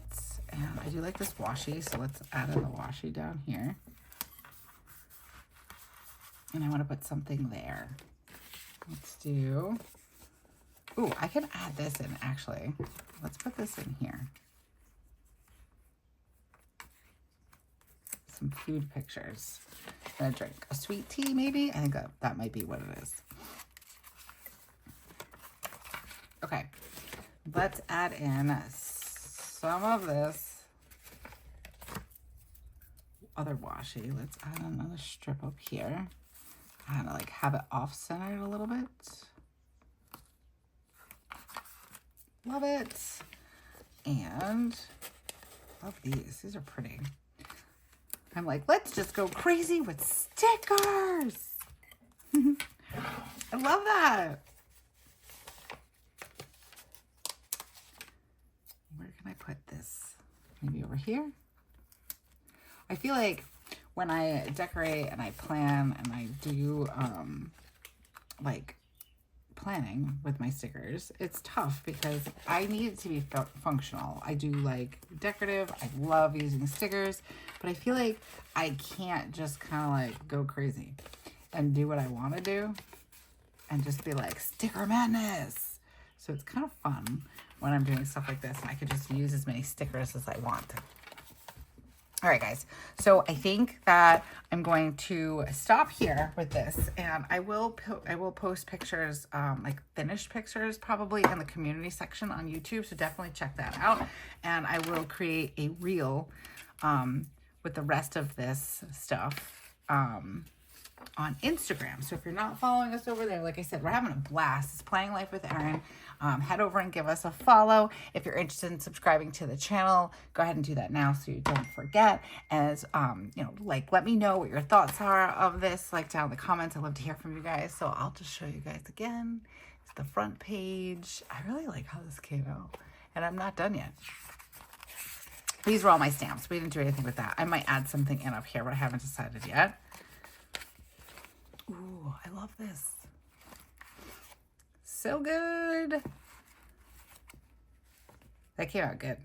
And I do like this washi, so let's add in the washi down here. And I want to put something there. Let's do, ooh, I can add this in actually. Let's put this in here. Some food pictures. I'm gonna drink a sweet tea maybe. I think that might be what it is. Okay. Let's add in some of this other washi. Let's add another strip up here. And like have it off-centered a little bit. Love it. And love these. These are pretty. I'm like, let's just go crazy with stickers. I love that. Where can I put this? Maybe over here? I feel like when I decorate and I plan and I do like planning with my stickers, it's tough because I need it to be functional. I do like decorative. I love using stickers, but I feel like I can't just kind of like go crazy and do what I want to do and just be like sticker madness. So it's kind of fun when I'm doing stuff like this and I could just use as many stickers as I want. All right, guys, so I think that I'm going to stop here with this, and I will post pictures, like finished pictures probably in the community section on YouTube, so definitely check that out. And I will create a reel with the rest of this stuff on Instagram. So if you're not following us over there, like I said, we're having a blast. It's Planning Life with Erin. Head over and give us a follow. If you're interested in subscribing to the channel, go ahead and do that now so you don't forget. As you know, like, let me know what your thoughts are of this, like down in the comments. I'd love to hear from you guys. So I'll just show you guys again. It's the front page. I really like how this came out, and I'm not done yet. These were all my stamps. We didn't do anything with that. I might add something in up here, but I haven't decided yet. Ooh, I love this. so good. That came out good.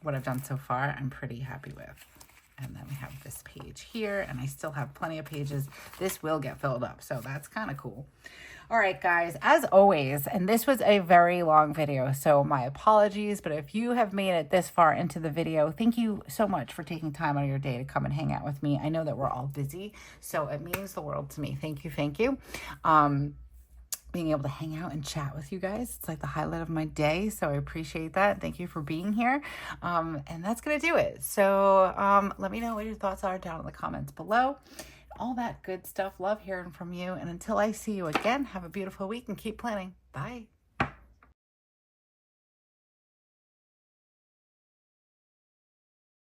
What I've done so far, I'm pretty happy with. And then we have this page here, and I still have plenty of pages. This will get filled up, so that's kind of cool. All right, guys, as always, and this was a very long video, so my apologies, but if you have made it this far into the video, thank you so much for taking time out of your day to come and hang out with me. I know that we're all busy, so it means the world to me. Thank you, thank you. Being able to hang out and chat with you guys. It's like the highlight of my day, so I appreciate that. Thank you for being here. And that's going to do it. So let me know what your thoughts are down in the comments below. All that good stuff. Love hearing from you. And until I see you again, have a beautiful week and keep planning. Bye.